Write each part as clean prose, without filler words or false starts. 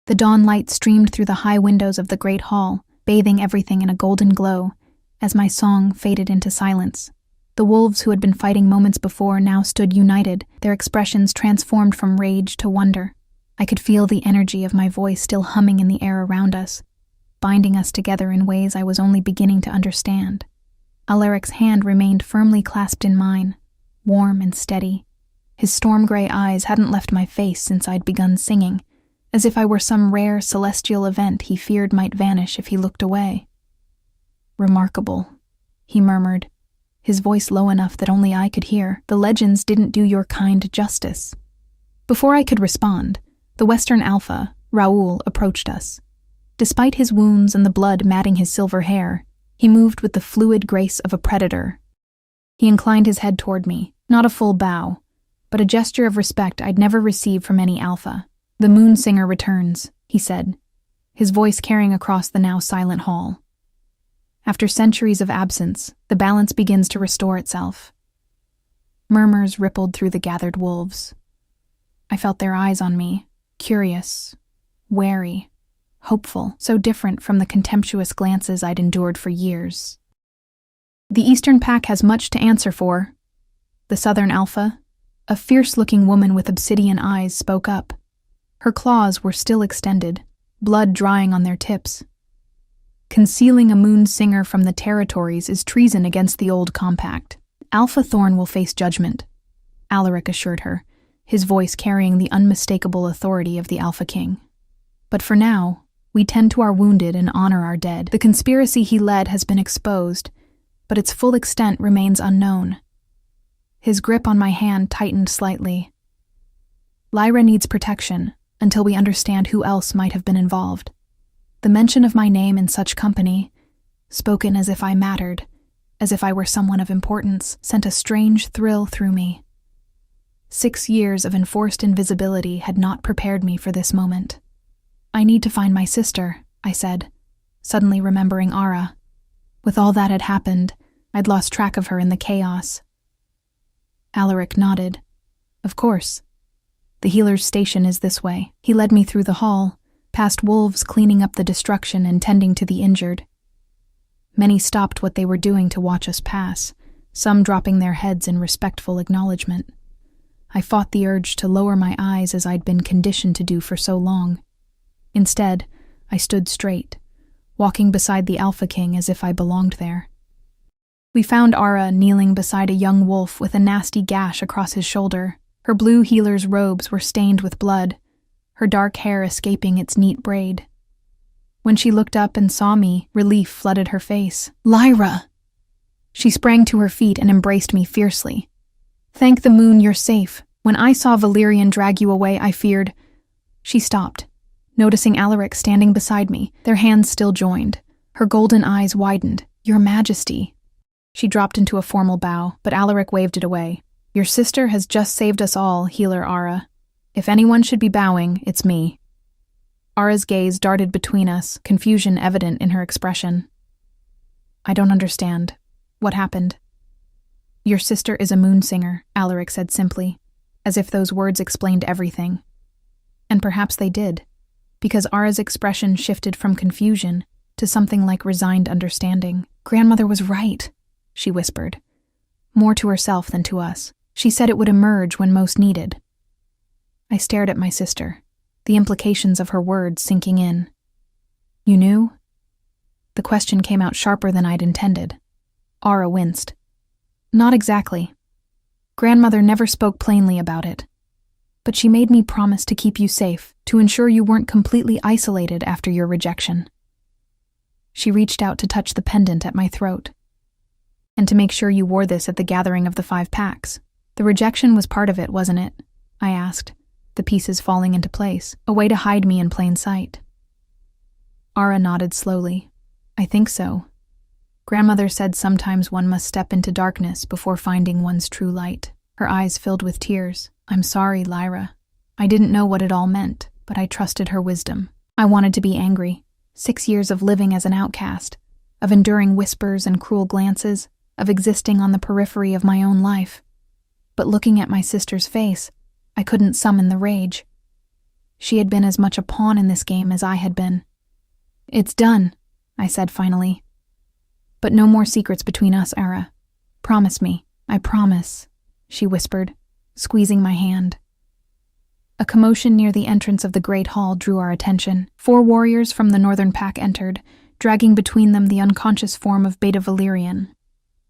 The dawn light streamed through the high windows of the great hall, bathing everything in a golden glow, as my song faded into silence. The wolves who had been fighting moments before now stood united, their expressions transformed from rage to wonder. I could feel the energy of my voice still humming in the air around us, binding us together in ways I was only beginning to understand. Alaric's hand remained firmly clasped in mine, warm and steady. His storm-gray eyes hadn't left my face since I'd begun singing, as if I were some rare celestial event he feared might vanish if he looked away. "Remarkable," he murmured, his voice low enough that only I could hear. "The legends didn't do your kind justice." Before I could respond, the Western Alpha, Raoul, approached us. Despite his wounds and the blood matting his silver hair, he moved with the fluid grace of a predator. He inclined his head toward me, not a full bow, but a gesture of respect I'd never received from any Alpha. "The Moon Singer returns," he said, his voice carrying across the now silent hall. "After centuries of absence, the balance begins to restore itself." Murmurs rippled through the gathered wolves. I felt their eyes on me, curious, wary, hopeful, so different from the contemptuous glances I'd endured for years. "The Eastern Pack has much to answer for." The Southern Alpha, a fierce-looking woman with obsidian eyes, spoke up. Her claws were still extended, blood drying on their tips. "Concealing a Moon Singer from the territories is treason against the old compact. Alpha Thorn will face judgment," Alaric assured her, his voice carrying the unmistakable authority of the Alpha King. "But for now, we tend to our wounded and honor our dead. The conspiracy he led has been exposed, but its full extent remains unknown." His grip on my hand tightened slightly. "Lyra needs protection until we understand who else might have been involved." The mention of my name in such company, spoken as if I mattered, as if I were someone of importance, sent a strange thrill through me. 6 years of enforced invisibility had not prepared me for this moment. "I need to find my sister," I said, suddenly remembering Ara. With all that had happened, I'd lost track of her in the chaos. Alaric nodded. "Of course. The healer's station is this way." He led me through the hall, past wolves cleaning up the destruction and tending to the injured. Many stopped what they were doing to watch us pass, some dropping their heads in respectful acknowledgement. I fought the urge to lower my eyes as I'd been conditioned to do for so long. Instead, I stood straight, walking beside the Alpha King as if I belonged there. We found Ara kneeling beside a young wolf with a nasty gash across his shoulder. Her blue healer's robes were stained with blood, her dark hair escaping its neat braid. When she looked up and saw me, relief flooded her face. "Lyra!" She sprang to her feet and embraced me fiercely. "Thank the moon you're safe. When I saw Valerian drag you away, I feared—" She stopped, noticing Alaric standing beside me, their hands still joined. Her golden eyes widened. "Your Majesty." She dropped into a formal bow, but Alaric waved it away. "Your sister has just saved us all, Healer Ara. If anyone should be bowing, it's me." Ara's gaze darted between us, confusion evident in her expression. "I don't understand. What happened?" "Your sister is a moon singer," Alaric said simply, as if those words explained everything. And perhaps they did, because Ara's expression shifted from confusion to something like resigned understanding. "Grandmother was right," she whispered, more to herself than to us. "She said it would emerge when most needed." I stared at my sister, the implications of her words sinking in. "You knew?" The question came out sharper than I'd intended. Ara winced. "Not exactly. Grandmother never spoke plainly about it. But she made me promise to keep you safe, to ensure you weren't completely isolated after your rejection." She reached out to touch the pendant at my throat. "And to make sure you wore this at the gathering of the 5 packs. The rejection was part of it, wasn't it?" I asked, the pieces falling into place, a way to hide me in plain sight. Ara nodded slowly. "I think so. Grandmother said sometimes one must step into darkness before finding one's true light." Her eyes filled with tears. "I'm sorry, Lyra. I didn't know what it all meant, but I trusted her wisdom. I wanted to be angry. 6 years of living as an outcast, of enduring whispers and cruel glances, of existing on the periphery of my own life. But looking at my sister's face, I couldn't summon the rage. She had been as much a pawn in this game as I had been. "It's done," I said finally. "But no more secrets between us, Ara. Promise me." "I promise," she whispered, squeezing my hand. A commotion near the entrance of the great hall drew our attention. 4 warriors from the northern pack entered, dragging between them the unconscious form of Beta Valerian.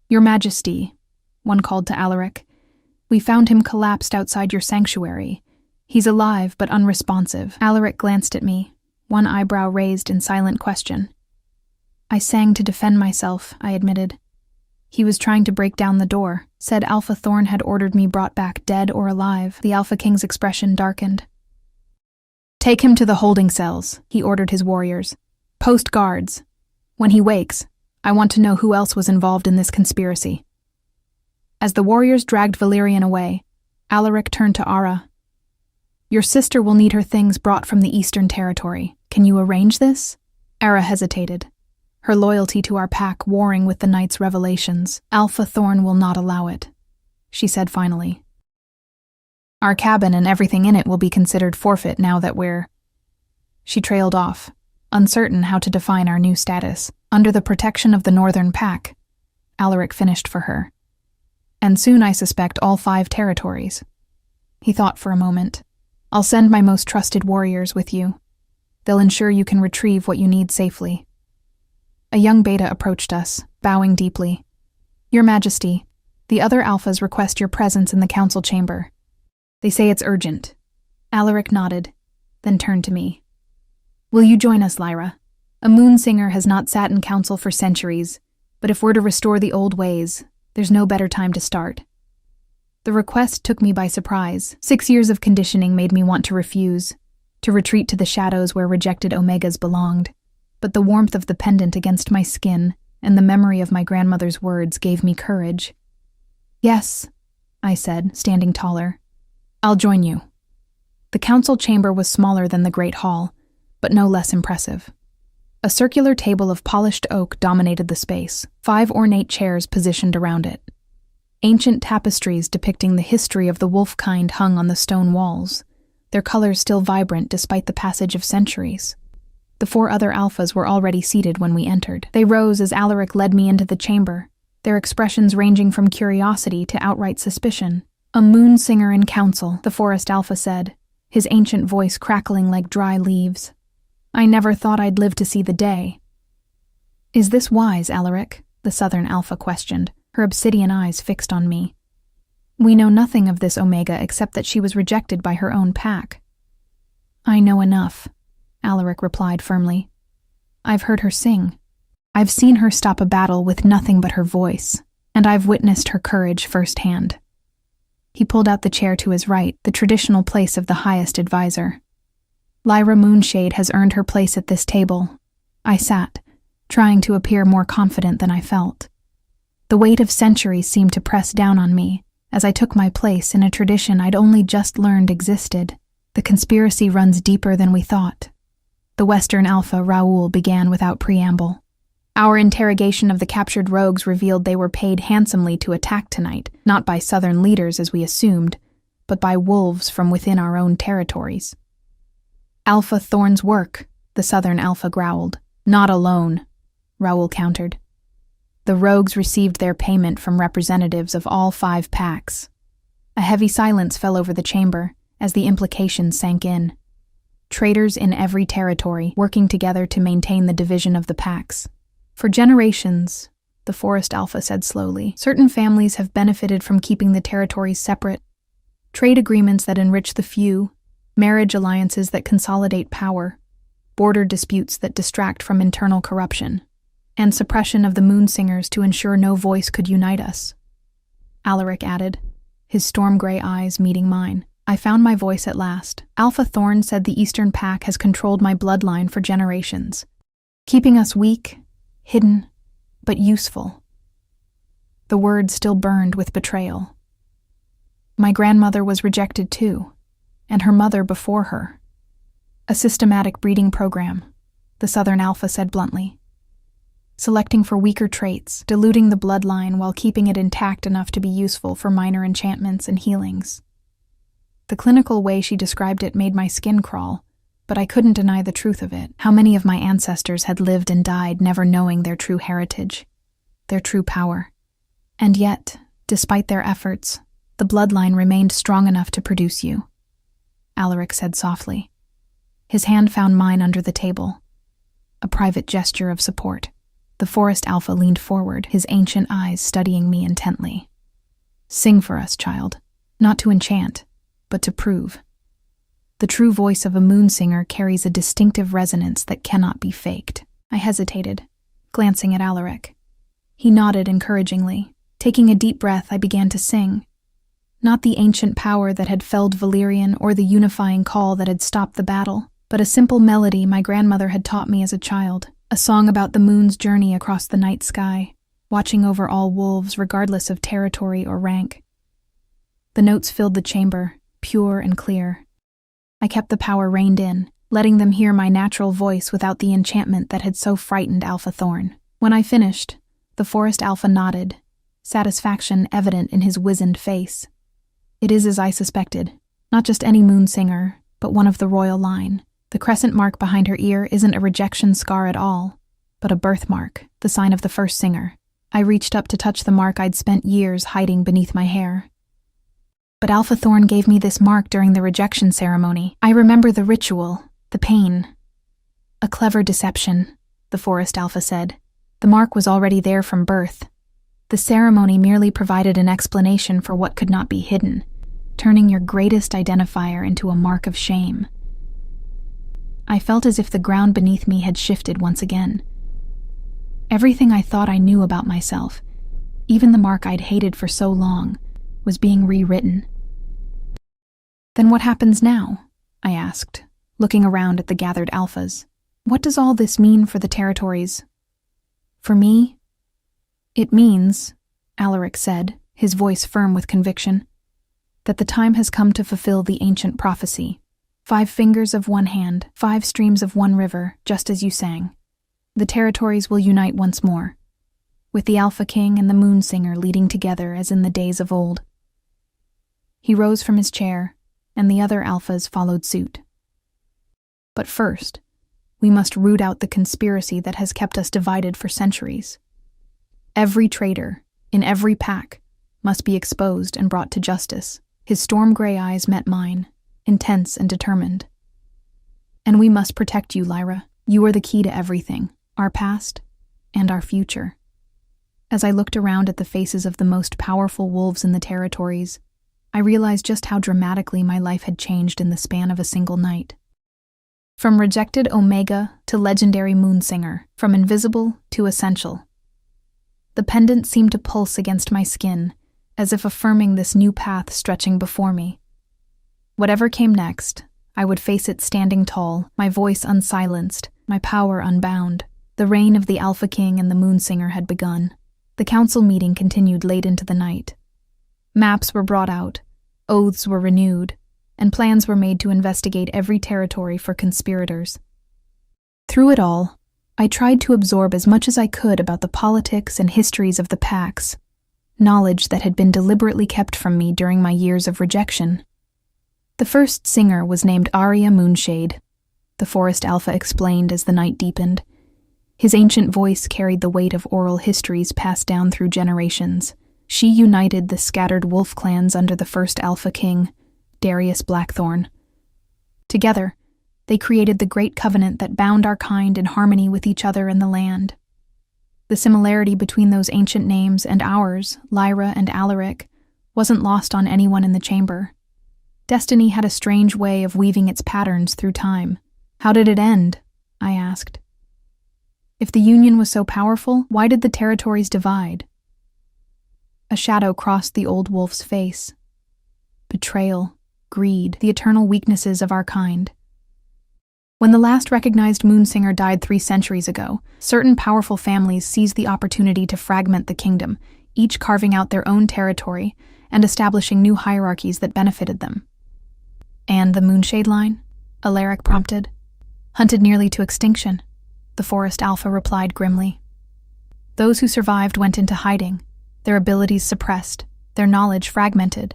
"Your Majesty," one called to Alaric, "we found him collapsed outside your sanctuary. He's alive but unresponsive." Alaric glanced at me, one eyebrow raised in silent question. "I sang to defend myself," I admitted. "He was trying to break down the door. Said Alpha Thorn had ordered me brought back dead or alive." The Alpha King's expression darkened. "Take him to the holding cells," he ordered his warriors. "Post guards. When he wakes, I want to know who else was involved in this conspiracy." As the warriors dragged Valerian away, Alaric turned to Ara. "Your sister will need her things brought from the Eastern Territory. Can you arrange this?" Ara hesitated, her loyalty to our pack warring with the knight's revelations. "Alpha Thorn will not allow it," she said finally. "Our cabin and everything in it will be considered forfeit now that we're—" She trailed off, uncertain how to define our new status. "Under the protection of the Northern Pack," Alaric finished for her. "And soon, I suspect, all 5 territories." He thought for a moment. "I'll send my most trusted warriors with you. They'll ensure you can retrieve what you need safely." A young Beta approached us, bowing deeply. "Your Majesty, the other Alphas request your presence in the council chamber. They say it's urgent." Alaric nodded, then turned to me. "Will you join us, Lyra? A moon singer has not sat in council for centuries, but if we're to restore the old ways, there's no better time to start." The request took me by surprise. 6 years of conditioning made me want to refuse, to retreat to the shadows where rejected Omegas belonged. But the warmth of the pendant against my skin and the memory of my grandmother's words gave me courage. "Yes," I said, standing taller. "I'll join you." The council chamber was smaller than the great hall, but no less impressive. A circular table of polished oak dominated the space, 5 ornate chairs positioned around it. Ancient tapestries depicting the history of the wolf kind hung on the stone walls, their colors still vibrant despite the passage of centuries. The 4 other Alphas were already seated when we entered. They rose as Alaric led me into the chamber, their expressions ranging from curiosity to outright suspicion. "A moon singer in council," the Forest Alpha said, his ancient voice crackling like dry leaves. "I never thought I'd live to see the day." "Is this wise, Alaric?" the Southern Alpha questioned, her obsidian eyes fixed on me. "We know nothing of this Omega except that she was rejected by her own pack." "I know enough," Alaric replied firmly. "I've heard her sing. I've seen her stop a battle with nothing but her voice, and I've witnessed her courage firsthand." He pulled out the chair to his right, the traditional place of the highest advisor. "Lyra Moonshade has earned her place at this table." I sat, trying to appear more confident than I felt. The weight of centuries seemed to press down on me as I took my place in a tradition I'd only just learned existed. The conspiracy runs deeper than we thought. The Western Alpha, Raoul, began without preamble. "Our interrogation of the captured rogues revealed they were paid handsomely to attack tonight, not by Southern leaders as we assumed, but by wolves from within our own territories." "Alpha Thorn's work," the Southern Alpha growled. "Not alone," Raoul countered. "The rogues received their payment from representatives of all 5 packs." A heavy silence fell over the chamber as the implications sank in. Traitors in every territory, working together to maintain the division of the packs. "For generations," the Forest Alpha said slowly, "certain families have benefited from keeping the territories separate. Trade agreements that enrich the few, marriage alliances that consolidate power, border disputes that distract from internal corruption, and suppression of the moon singers to ensure no voice could unite us." Alaric added, his storm-gray eyes meeting mine. "I found my voice at last. Alpha Thorn said the Eastern Pack has controlled my bloodline for generations, keeping us weak, hidden, but useful." The words still burned with betrayal. "My grandmother was rejected too, and her mother before her. A systematic breeding program," the Southern Alpha said bluntly. "Selecting for weaker traits, diluting the bloodline while keeping it intact enough to be useful for minor enchantments and healings." The clinical way she described it made my skin crawl, but I couldn't deny the truth of it. How many of my ancestors had lived and died never knowing their true heritage, their true power. And yet, despite their efforts, the bloodline remained strong enough to produce you, Alaric said softly. His hand found mine under the table, a private gesture of support. The Forest Alpha leaned forward, his ancient eyes studying me intently. Sing for us, child, not to enchant, but to prove. The true voice of a moon singer carries a distinctive resonance that cannot be faked. I hesitated, glancing at Alaric. He nodded encouragingly. Taking a deep breath, I began to sing. Not the ancient power that had felled Valerian or the unifying call that had stopped the battle, but a simple melody my grandmother had taught me as a child, a song about the moon's journey across the night sky, watching over all wolves regardless of territory or rank. The notes filled the chamber, pure and clear. I kept the power reined in, letting them hear my natural voice without the enchantment that had so frightened Alpha Thorn. When I finished, the Forest Alpha nodded, satisfaction evident in his wizened face. It is as I suspected, not just any moon singer, but one of the royal line. The crescent mark behind her ear isn't a rejection scar at all, but a birthmark, the sign of the first singer. I reached up to touch the mark I'd spent years hiding beneath my hair. But Alpha Thorn gave me this mark during the rejection ceremony. I remember the ritual, the pain. A clever deception, the Forest Alpha said. The mark was already there from birth. The ceremony merely provided an explanation for what could not be hidden, turning your greatest identifier into a mark of shame. I felt as if the ground beneath me had shifted once again. Everything I thought I knew about myself, even the mark I'd hated for so long, was being rewritten. Then what happens now? I asked, looking around at the gathered alphas. What does all this mean for the territories? For me? It means, Alaric said, his voice firm with conviction, that the time has come to fulfill the ancient prophecy. 5 fingers of one hand, 5 streams of one river, just as you sang. The territories will unite once more, with the Alpha King and the Moon Singer leading together as in the days of old. He rose from his chair, and the other alphas followed suit. But first, we must root out the conspiracy that has kept us divided for centuries. Every traitor, in every pack, must be exposed and brought to justice. His storm-gray eyes met mine, intense and determined. And we must protect you, Lyra. You are the key to everything, our past and our future. As I looked around at the faces of the most powerful wolves in the territories, I realized just how dramatically my life had changed in the span of a single night. From rejected Omega to legendary Moonsinger, from invisible to essential. The pendant seemed to pulse against my skin, as if affirming this new path stretching before me. Whatever came next, I would face it standing tall, my voice unsilenced, my power unbound. The reign of the Alpha King and the Moonsinger had begun. The council meeting continued late into the night. Maps were brought out, oaths were renewed, and plans were made to investigate every territory for conspirators. Through it all, I tried to absorb as much as I could about the politics and histories of the packs, knowledge that had been deliberately kept from me during my years of rejection. The first singer was named Arya Moonshade, the Forest Alpha explained as the night deepened. His ancient voice carried the weight of oral histories passed down through generations. She united the scattered wolf clans under the first Alpha King, Darius Blackthorn. Together, they created the great covenant that bound our kind in harmony with each other and the land. The similarity between those ancient names and ours, Lyra and Alaric, wasn't lost on anyone in the chamber. Destiny had a strange way of weaving its patterns through time. How did it end? I asked. If the Union was so powerful, why did the territories divide? A shadow crossed the old wolf's face. Betrayal, greed, the eternal weaknesses of our kind. When the last recognized Moonsinger died 3 centuries ago, certain powerful families seized the opportunity to fragment the kingdom, each carving out their own territory and establishing new hierarchies that benefited them. And the Moonshade line? Alaric prompted. Hunted nearly to extinction, the Forest Alpha replied grimly. Those who survived went into hiding, their abilities suppressed, their knowledge fragmented.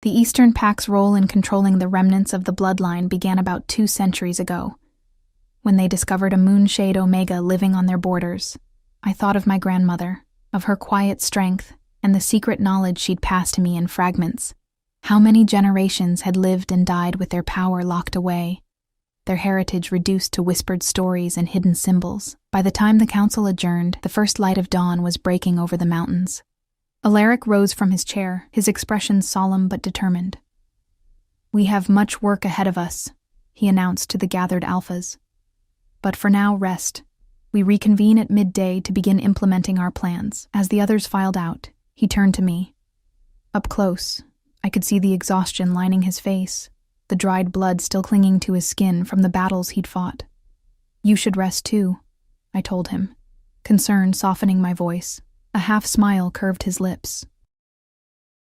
The Eastern Pack's role in controlling the remnants of the bloodline began about 2 centuries ago, when they discovered a moonshade Omega living on their borders. I thought of my grandmother, of her quiet strength, and the secret knowledge she'd passed to me in fragments. How many generations had lived and died with their power locked away, their heritage reduced to whispered stories and hidden symbols. By the time the council adjourned, the first light of dawn was breaking over the mountains. Alaric rose from his chair, his expression solemn but determined. "We have much work ahead of us," he announced to the gathered alphas. "But for now, rest. We reconvene at midday to begin implementing our plans." As the others filed out, he turned to me. Up close, I could see the exhaustion lining his face, the dried blood still clinging to his skin from the battles he'd fought. "You should rest too," I told him, concern softening my voice. A half-smile curved his lips.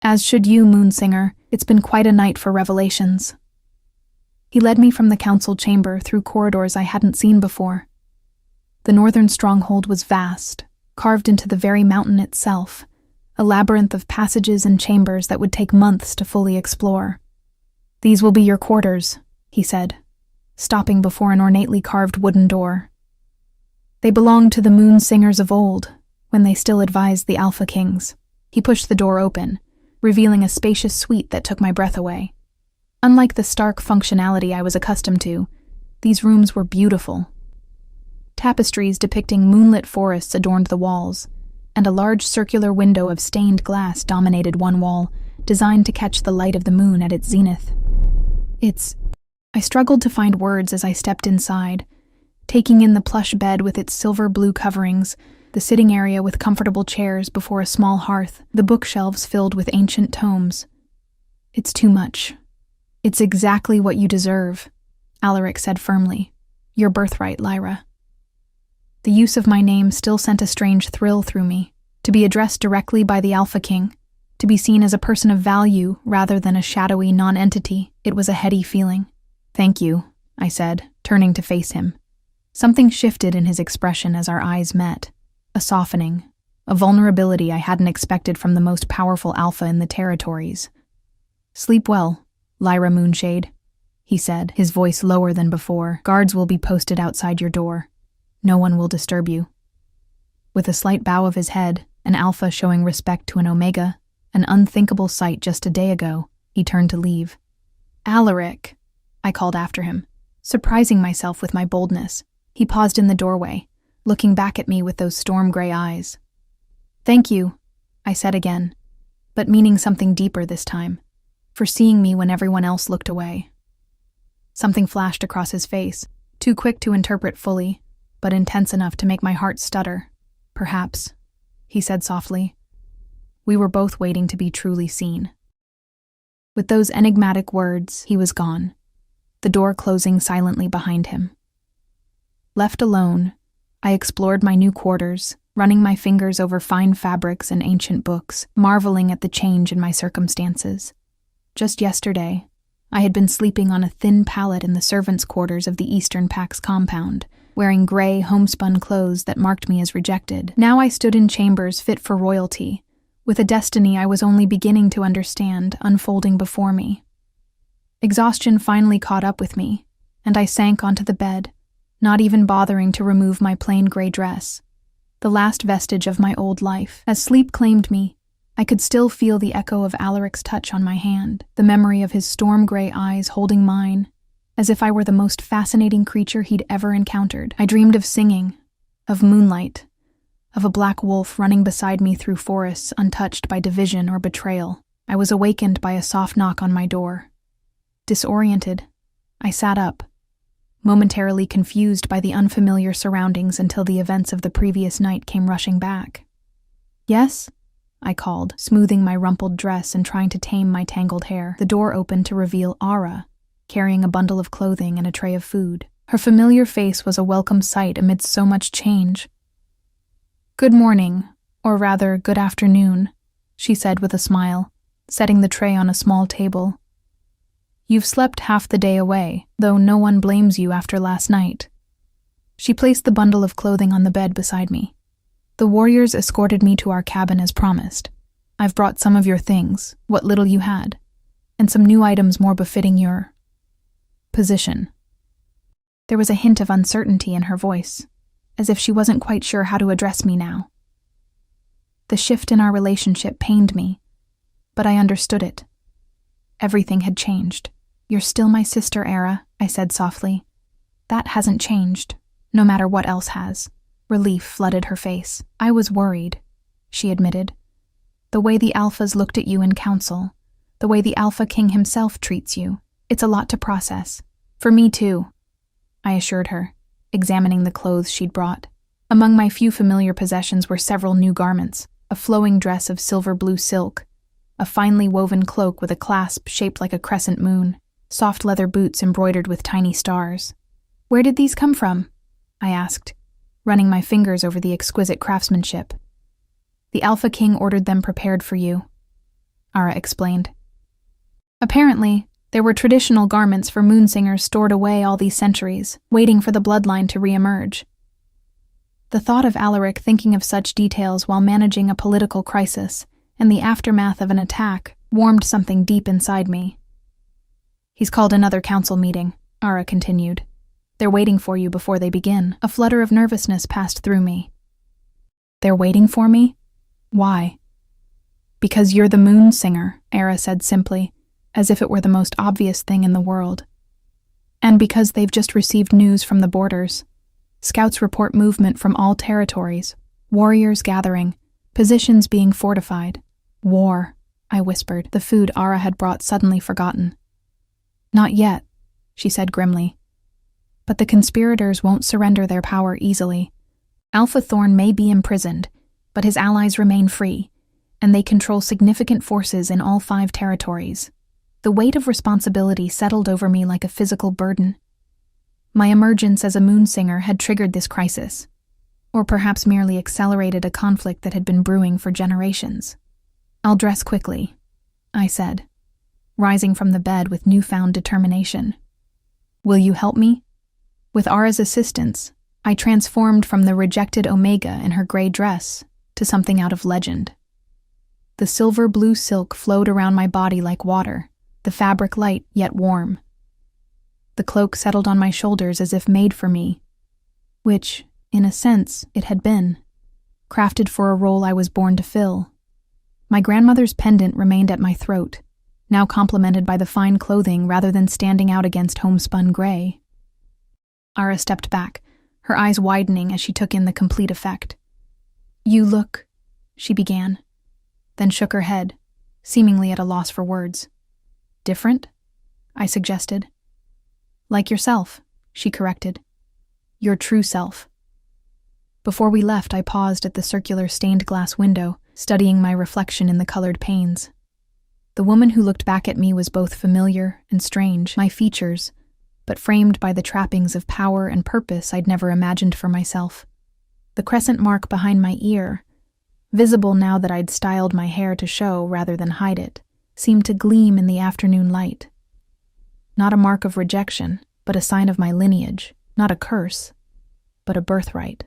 "As should you, Moonsinger. It's been quite a night for revelations." He led me from the council chamber through corridors I hadn't seen before. The northern stronghold was vast, carved into the very mountain itself, a labyrinth of passages and chambers that would take months to fully explore. "These will be your quarters," he said, stopping before an ornately carved wooden door. "They belonged to the Moonsingers of old, when they still advised the Alpha Kings." He pushed the door open, revealing a spacious suite that took my breath away. Unlike the stark functionality I was accustomed to, these rooms were beautiful. Tapestries depicting moonlit forests adorned the walls, and a large circular window of stained glass dominated one wall, designed to catch the light of the moon at its zenith. I struggled to find words as I stepped inside, taking in the plush bed with its silver blue coverings, the sitting area with comfortable chairs before a small hearth, the bookshelves filled with ancient tomes. "It's too much. It's exactly what you deserve," Alaric said firmly. "Your birthright, Lyra." The use of my name still sent a strange thrill through me. To be addressed directly by the Alpha King, to be seen as a person of value rather than a shadowy non-entity, it was a heady feeling. "Thank you," I said, turning to face him. Something shifted in his expression as our eyes met. A softening, a vulnerability I hadn't expected from the most powerful alpha in the territories. "Sleep well, Lyra Moonshade," he said, his voice lower than before. "Guards will be posted outside your door. No one will disturb you." With a slight bow of his head, an alpha showing respect to an omega, an unthinkable sight just a day ago, he turned to leave. "Alaric," I called after him, surprising myself with my boldness. He paused in the doorway, looking back at me with those storm-gray eyes. "Thank you," I said again, but meaning something deeper this time, for seeing me when everyone else looked away. Something flashed across his face, too quick to interpret fully, but intense enough to make my heart stutter. "Perhaps," he said softly. We were both waiting to be truly seen. With those enigmatic words, he was gone, the door closing silently behind him. Left alone, I explored my new quarters, running my fingers over fine fabrics and ancient books, marveling at the change in my circumstances. Just yesterday, I had been sleeping on a thin pallet in the servants' quarters of the Eastern Pack's compound, wearing gray, homespun clothes that marked me as rejected. Now I stood in chambers fit for royalty, with a destiny I was only beginning to understand unfolding before me. Exhaustion finally caught up with me, and I sank onto the bed, not even bothering to remove my plain gray dress, the last vestige of my old life. As sleep claimed me, I could still feel the echo of Alaric's touch on my hand, the memory of his storm-gray eyes holding mine, as if I were the most fascinating creature he'd ever encountered. I dreamed of singing, of moonlight, of a black wolf running beside me through forests untouched by division or betrayal. I was awakened by a soft knock on my door. Disoriented, I sat up, momentarily confused by the unfamiliar surroundings until the events of the previous night came rushing back. "Yes?" I called, smoothing my rumpled dress and trying to tame my tangled hair. The door opened to reveal Ara, carrying a bundle of clothing and a tray of food. Her familiar face was a welcome sight amidst so much change. "Good morning, or rather, good afternoon," she said with a smile, setting the tray on a small table. "You've slept half the day away, though no one blames you after last night." She placed the bundle of clothing on the bed beside me. "The warriors escorted me to our cabin as promised. I've brought some of your things, what little you had." and some new items more befitting your position." There was a hint of uncertainty in her voice, as if she wasn't quite sure how to address me now. The shift in our relationship pained me, but I understood it. Everything had changed. "You're still my sister, Era," I said softly. "That hasn't changed, no matter what else has." Relief flooded her face. "I was worried," she admitted. "The way the Alphas looked at you in council, the way the Alpha King himself treats you, it's a lot to process. For me too," I assured her, examining the clothes she'd brought. Among my few familiar possessions were several new garments, a flowing dress of silver blue silk, a finely woven cloak with a clasp shaped like a crescent moon, soft leather boots embroidered with tiny stars. "Where did these come from?" I asked, running my fingers over the exquisite craftsmanship. "The Alpha King ordered them prepared for you," Ara explained. Apparently, there were traditional garments for Moonsingers stored away all these centuries, waiting for the bloodline to re-emerge. The thought of Alaric thinking of such details while managing a political crisis and the aftermath of an attack warmed something deep inside me. "He's called another council meeting," Ara continued. "They're waiting for you before they begin." A flutter of nervousness passed through me. "They're waiting for me? Why?" "Because you're the Moonsinger," Ara said simply, as if it were the most obvious thing in the world. "And because they've just received news from the borders. Scouts report movement from all territories, warriors gathering, positions being fortified. War," I whispered, the food Ara had brought suddenly forgotten. "Not yet," she said grimly. "But the conspirators won't surrender their power easily. Alpha Thorn may be imprisoned, but his allies remain free, and they control significant forces in all 5 territories." The weight of responsibility settled over me like a physical burden. My emergence as a Moonsinger had triggered this crisis, or perhaps merely accelerated a conflict that had been brewing for generations. "I'll dress quickly," I said, rising from the bed with newfound determination. "Will you help me?" With Ara's assistance, I transformed from the rejected Omega in her gray dress to something out of legend. The silver blue silk flowed around my body like water, the fabric light yet warm. The cloak settled on my shoulders as if made for me, which, in a sense, it had been, crafted for a role I was born to fill. My grandmother's pendant remained at my throat, now complemented by the fine clothing rather than standing out against homespun gray. Ara stepped back, her eyes widening as she took in the complete effect. "You look," she began, then shook her head, seemingly at a loss for words. "Different?" I suggested. "Like yourself," she corrected. "Your true self." Before we left, I paused at the circular stained glass window, studying my reflection in the colored panes. The woman who looked back at me was both familiar and strange, my features, but framed by the trappings of power and purpose I'd never imagined for myself. The crescent mark behind my ear, visible now that I'd styled my hair to show rather than hide it, seemed to gleam in the afternoon light. Not a mark of rejection, but a sign of my lineage, not a curse, but a birthright.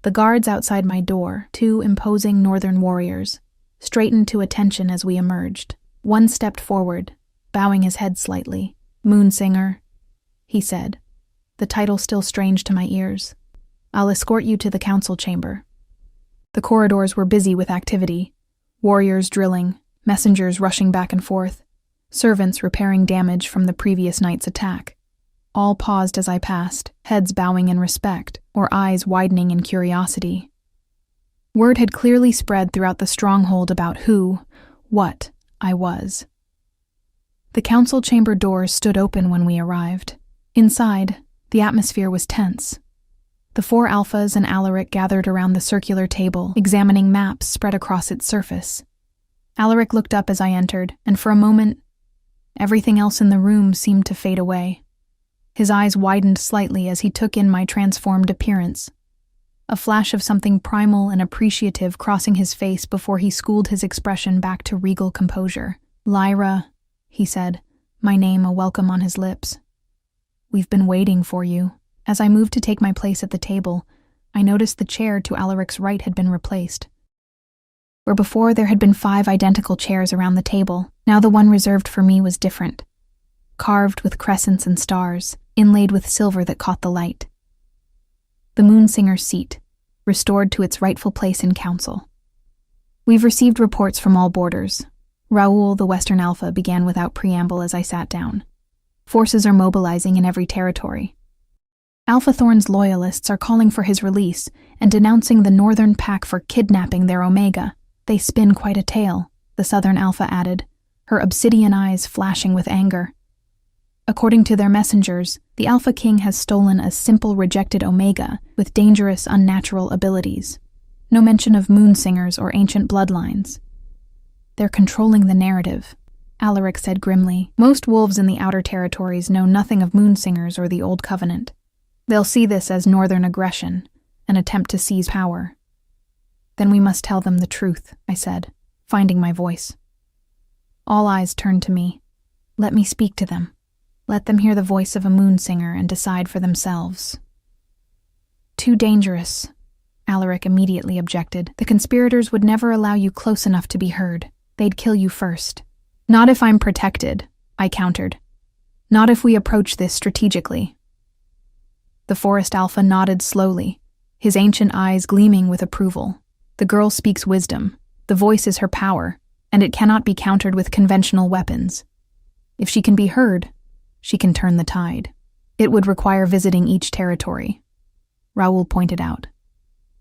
The guards outside my door, 2 imposing northern warriors, straightened to attention as we emerged. One stepped forward, bowing his head slightly. "Moonsinger," he said, the title still strange to my ears. "I'll escort you to the council chamber." The corridors were busy with activity, warriors drilling, messengers rushing back and forth, servants repairing damage from the previous night's attack. All paused as I passed, heads bowing in respect, or eyes widening in curiosity. Word had clearly spread throughout the stronghold about what I was. The council chamber doors stood open when we arrived. Inside, the atmosphere was tense. The 4 Alphas and Alaric gathered around the circular table, examining maps spread across its surface. Alaric looked up as I entered, and for a moment, everything else in the room seemed to fade away. His eyes widened slightly as he took in my transformed appearance, a flash of something primal and appreciative crossing his face before he schooled his expression back to regal composure. "Lyra," he said, my name a welcome on his lips. "We've been waiting for you." As I moved to take my place at the table, I noticed the chair to Alaric's right had been replaced. Where before there had been 5 identical chairs around the table, now the one reserved for me was different. Carved with crescents and stars, inlaid with silver that caught the light. The Moonsinger's seat, restored to its rightful place in council. We've received reports from all borders. Raoul, the Western Alpha, began without preamble as I sat down. Forces are mobilizing in every territory. Alpha Thorn's loyalists are calling for his release and denouncing the Northern Pack for kidnapping their Omega. They spin quite a tale, the Southern Alpha added, her obsidian eyes flashing with anger. According to their messengers, the Alpha King has stolen a simple rejected Omega with dangerous unnatural abilities. No mention of Moonsingers or ancient bloodlines. They're controlling the narrative, Alaric said grimly. Most wolves in the outer territories know nothing of Moonsingers or the Old Covenant. They'll see this as northern aggression, an attempt to seize power. Then we must tell them the truth, I said, finding my voice. All eyes turned to me. Let me speak to them. Let them hear the voice of a Moonsinger and decide for themselves. Too dangerous, Alaric immediately objected. The conspirators would never allow you close enough to be heard. They'd kill you first. Not if I'm protected, I countered. Not if we approach this strategically. The Forest Alpha nodded slowly, his ancient eyes gleaming with approval. The girl speaks wisdom. The voice is her power, and it cannot be countered with conventional weapons. If she can be heard, she can turn the tide. It would require visiting each territory, Raoul pointed out.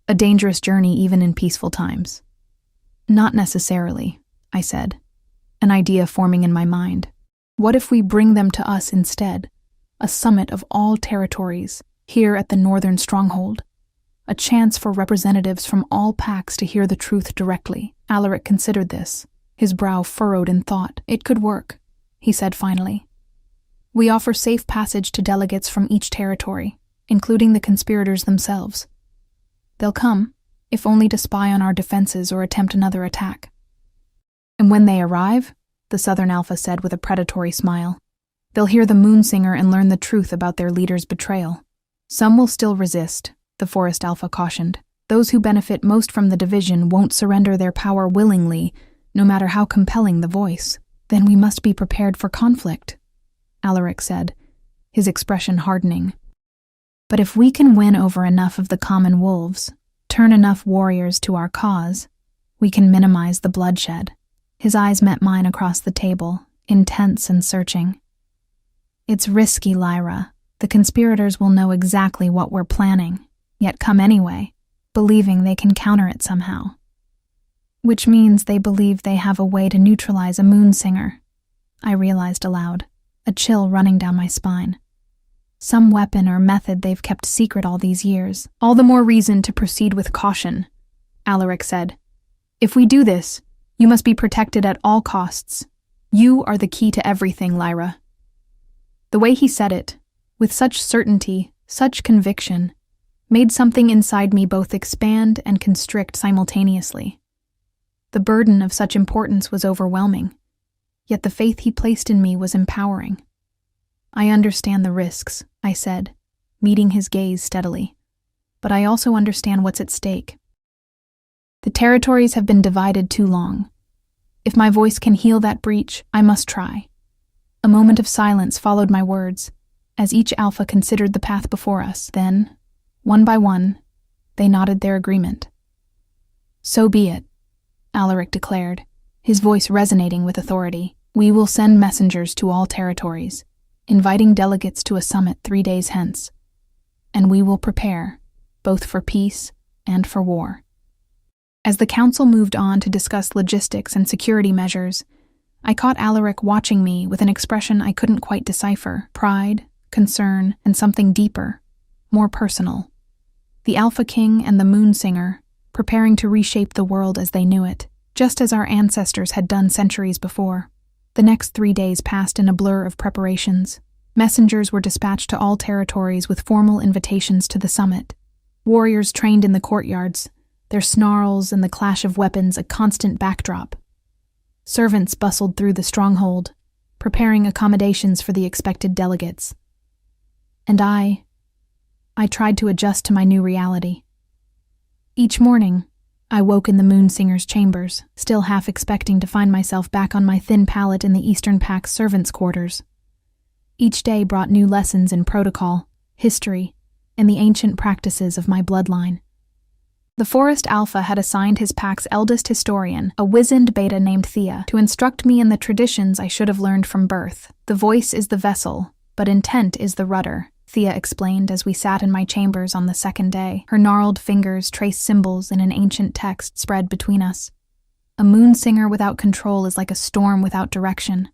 A dangerous journey even in peaceful times. Not necessarily, I said, an idea forming in my mind. What if we bring them to us instead? A summit of all territories, here at the Northern Stronghold. A chance for representatives from all packs to hear the truth directly. Alaric considered this, his brow furrowed in thought. It could work, he said finally. We offer safe passage to delegates from each territory, including the conspirators themselves. They'll come, if only to spy on our defenses or attempt another attack. And when they arrive, the Southern Alpha said with a predatory smile, they'll hear the Moonsinger and learn the truth about their leader's betrayal. Some will still resist, the Forest Alpha cautioned. Those who benefit most from the division won't surrender their power willingly, no matter how compelling the voice. Then we must be prepared for conflict, Alaric said, his expression hardening. But if we can win over enough of the common wolves, turn enough warriors to our cause, we can minimize the bloodshed. His eyes met mine across the table, intense and searching. It's risky, Lyra. The conspirators will know exactly what we're planning, yet come anyway, believing they can counter it somehow. Which means they believe they have a way to neutralize a Moonsinger, I realized aloud, a chill running down my spine. Some weapon or method they've kept secret all these years. All the more reason to proceed with caution, Alaric said. If we do this, you must be protected at all costs. You are the key to everything, Lyra. The way he said it, with such certainty, such conviction, made something inside me both expand and constrict simultaneously. The burden of such importance was overwhelming, yet the faith he placed in me was empowering. I understand the risks, I said, meeting his gaze steadily, but I also understand what's at stake. The territories have been divided too long. If my voice can heal that breach, I must try. A moment of silence followed my words, as each Alpha considered the path before us. Then, one by one, they nodded their agreement. So be it, Alaric declared, his voice resonating with authority. We will send messengers to all territories, inviting delegates to a summit 3 days hence, and we will prepare, both for peace and for war. As the council moved on to discuss logistics and security measures, I caught Alaric watching me with an expression I couldn't quite decipher: pride, concern, and something deeper, more personal. The Alpha King and the Moonsinger, preparing to reshape the world as they knew it, just as our ancestors had done centuries before. The next 3 days passed in a blur of preparations. Messengers were dispatched to all territories with formal invitations to the summit. Warriors trained in the courtyards, their snarls and the clash of weapons a constant backdrop. Servants bustled through the stronghold, preparing accommodations for the expected delegates. And I tried to adjust to my new reality. Each morning, I woke in the Moonsinger's chambers, still half expecting to find myself back on my thin pallet in the Eastern Pack's servants' quarters. Each day brought new lessons in protocol, history, and the ancient practices of my bloodline. The Forest Alpha had assigned his pack's eldest historian, a wizened beta named Thea, to instruct me in the traditions I should have learned from birth. The voice is the vessel, but intent is the rudder, Thea explained as we sat in my chambers on the second day. Her gnarled fingers traced symbols in an ancient text spread between us. A moonsinger without control is like a storm without direction.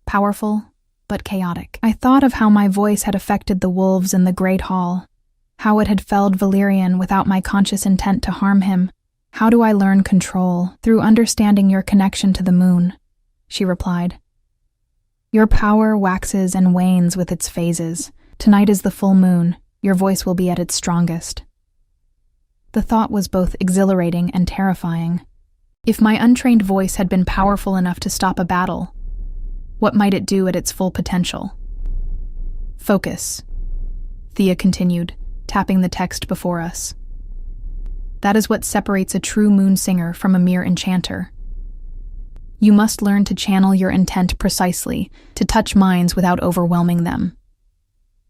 Powerful, but chaotic. I thought of how my voice had affected the wolves in the Great Hall, how it had felled Valerian without my conscious intent to harm him. How do I learn control? Through understanding your connection to the moon, she replied. Your power waxes and wanes with its phases. Tonight is the full moon. Your voice will be at its strongest. The thought was both exhilarating and terrifying. If my untrained voice had been powerful enough to stop a battle, what might it do at its full potential? Focus, Thea continued, tapping the text before us. That is what separates a true moon singer from a mere enchanter. You must learn to channel your intent precisely, to touch minds without overwhelming them.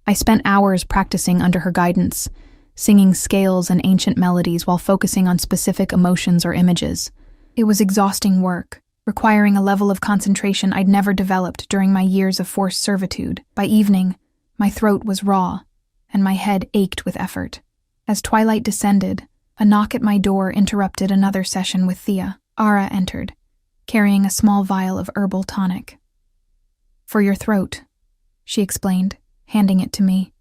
I spent hours practicing under her guidance, singing scales and ancient melodies while focusing on specific emotions or images. It was exhausting work, requiring a level of concentration I'd never developed during my years of forced servitude. By evening, my throat was raw, and my head ached with effort. As twilight descended, a knock at my door interrupted another session with Thea. Ara entered, carrying a small vial of herbal tonic. For your throat, she explained, handing it to me.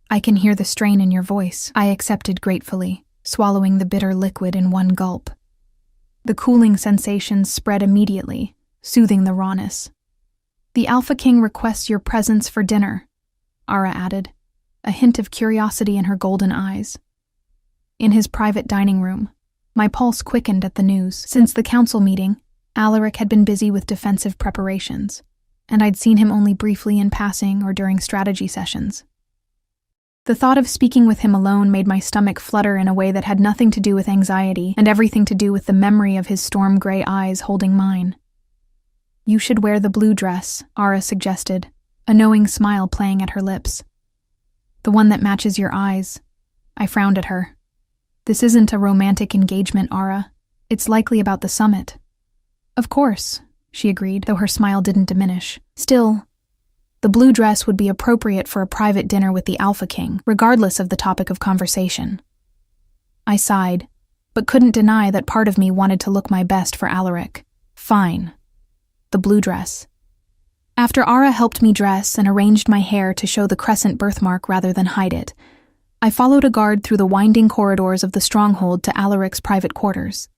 I can hear the strain in your voice, I accepted gratefully, swallowing the bitter liquid in one gulp. The cooling sensations spread immediately, soothing the rawness. The Alpha King requests your presence for dinner, Ara added, a hint of curiosity in her golden eyes. In his private dining room, my pulse quickened at the news. Since the council meeting, Alaric had been busy with defensive preparations, and I'd seen him only briefly in passing or during strategy sessions. The thought of speaking with him alone made my stomach flutter in a way that had nothing to do with anxiety and everything to do with the memory of his storm-gray eyes holding mine. You should wear the blue dress, Ara suggested, a knowing smile playing at her lips. The one that matches your eyes. I frowned at her. This isn't a romantic engagement, Ara. It's likely about the summit. Of course, she agreed, though her smile didn't diminish. Still, the blue dress would be appropriate for a private dinner with the Alpha King, regardless of the topic of conversation. I sighed, but couldn't deny that part of me wanted to look my best for Alaric. Fine. The blue dress. After Ara helped me dress and arranged my hair to show the crescent birthmark rather than hide it, I followed a guard through the winding corridors of the stronghold to Alaric's private quarters.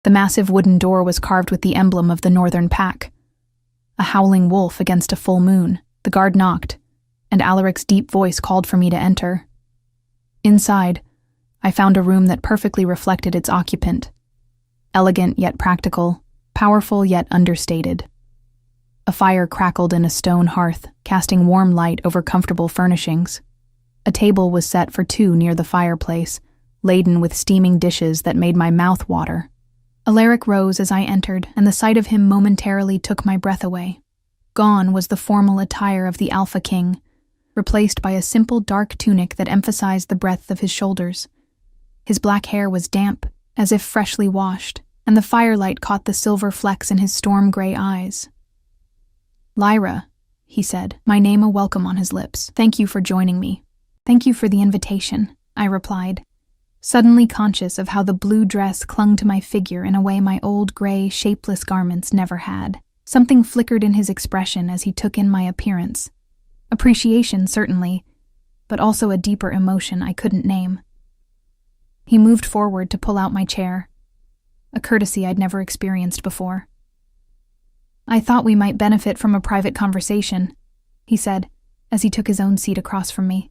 The massive wooden door was carved with the emblem of the Northern Pack. A howling wolf against a full moon. The guard knocked, and Alaric's deep voice called for me to enter. Inside, I found a room that perfectly reflected its occupant. Elegant yet practical, powerful yet understated. A fire crackled in a stone hearth, casting warm light over comfortable furnishings. A table was set for two near the fireplace, laden with steaming dishes that made my mouth water. Alaric rose as I entered, and the sight of him momentarily took my breath away. Gone was the formal attire of the Alpha King, replaced by a simple dark tunic that emphasized the breadth of his shoulders. His black hair was damp, as if freshly washed, and the firelight caught the silver flecks in his storm-gray eyes. Lyra, he said, my name a welcome on his lips. Thank you for joining me. Thank you for the invitation, I replied, suddenly conscious of how the blue dress clung to my figure in a way my old gray, shapeless garments never had. Something flickered in his expression as he took in my appearance. Appreciation, certainly, but also a deeper emotion I couldn't name. He moved forward to pull out my chair, a courtesy I'd never experienced before. I thought we might benefit from a private conversation, he said, as he took his own seat across from me,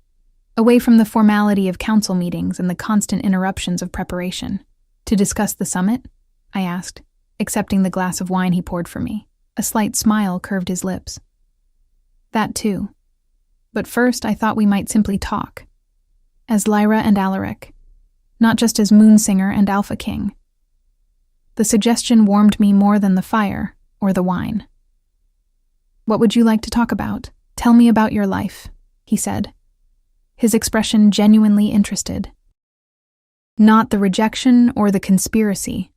away from the formality of council meetings and the constant interruptions of preparation. To discuss the summit? I asked, accepting the glass of wine he poured for me. A slight smile curved his lips. That too. But first I thought we might simply talk. As Lyra and Alaric. not just as Moonsinger and Alpha King. The suggestion warmed me more than the fire or the wine. "What would you like to talk about? Tell me about your life," he said, his expression genuinely interested. "Not the rejection or the conspiracy.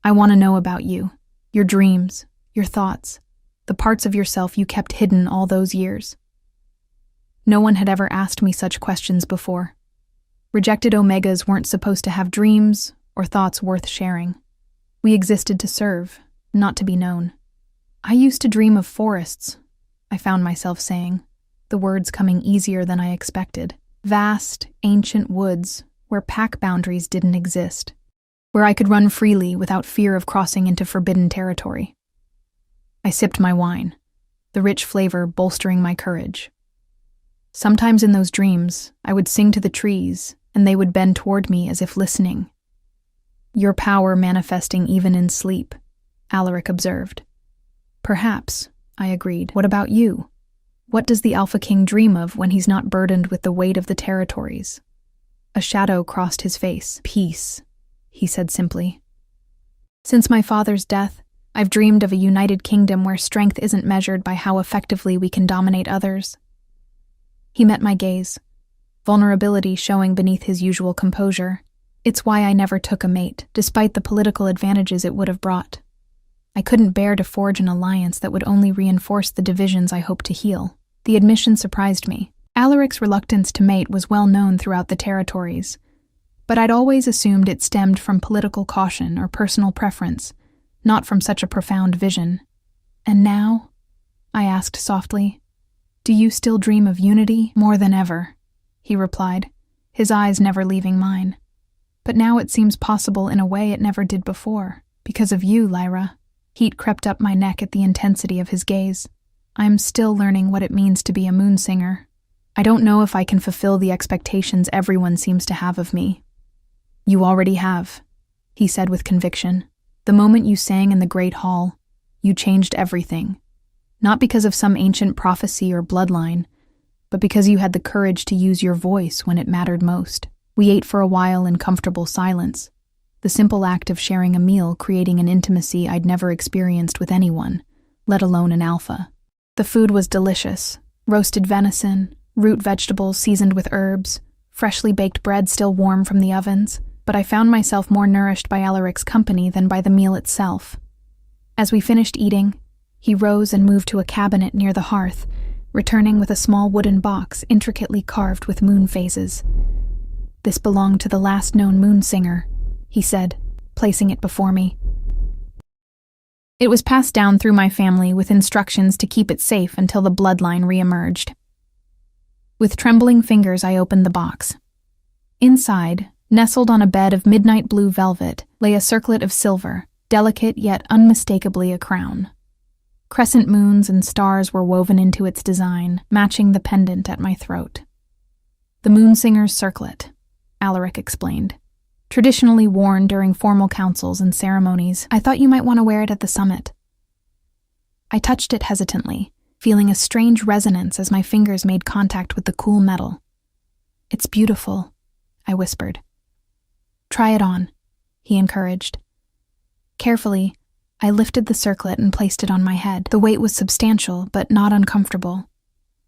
I want to know about you, your dreams, your thoughts, the parts of yourself you kept hidden all those years." No one had ever asked me such questions before. Rejected Omegas weren't supposed to have dreams or thoughts worth sharing. We existed to serve, not to be known. "I used to dream of forests," I found myself saying, the words coming easier than I expected. Vast, ancient woods where pack boundaries didn't exist, where I could run freely without fear of crossing into forbidden territory. I sipped my wine, the rich flavor bolstering my courage. Sometimes in those dreams, I would sing to the trees, and they would bend toward me as if listening. "Your power manifesting even in sleep," Alaric observed. "Perhaps," I agreed. "What about you? What does the Alpha King dream of when he's not burdened with the weight of the territories?" A shadow crossed his face. "Peace," he said simply. "Since my father's death, I've dreamed of a united kingdom where strength isn't measured by how effectively we can dominate others." He met my gaze, vulnerability showing beneath his usual composure. "It's why I never took a mate, despite the political advantages it would have brought. I couldn't bear to forge an alliance that would only reinforce the divisions I hoped to heal." The admission surprised me. Alaric's reluctance to mate was well known throughout the territories, but I'd always assumed it stemmed from political caution or personal preference, not from such a profound vision. "And now?" I asked softly. "Do you still dream of unity?" "More than ever," he replied, his eyes never leaving mine. "But now it seems possible in a way it never did before. Because of you, Lyra." Heat crept up my neck at the intensity of his gaze. "I'm still learning what it means to be a Moonsinger. I don't know if I can fulfill the expectations everyone seems to have of me." "You already have," he said with conviction. "The moment you sang in the Great Hall, you changed everything. Not because of some ancient prophecy or bloodline, but because you had the courage to use your voice when it mattered most." We ate for a while in comfortable silence, the simple act of sharing a meal creating an intimacy I'd never experienced with anyone, let alone an alpha. The food was delicious: roasted venison, root vegetables seasoned with herbs, freshly baked bread still warm from the ovens, but I found myself more nourished by Alaric's company than by the meal itself. As we finished eating, he rose and moved to a cabinet near the hearth, returning with a small wooden box intricately carved with moon phases. "This belonged to the last known Moonsinger," he said, placing it before me. It was passed down through my family with instructions to keep it safe until the bloodline re-emerged. With trembling fingers, I opened the box. Inside, nestled on a bed of midnight blue velvet, lay a circlet of silver, delicate yet unmistakably a crown. Crescent moons and stars were woven into its design, matching the pendant at my throat. "The Moonsinger's circlet," Alaric explained. "Traditionally worn during formal councils and ceremonies. I thought you might want to wear it at the summit." I touched it hesitantly, feeling a strange resonance as my fingers made contact with the cool metal. "It's beautiful," I whispered. "Try it on," he encouraged. Carefully, I lifted the circlet and placed it on my head. The weight was substantial, but not uncomfortable,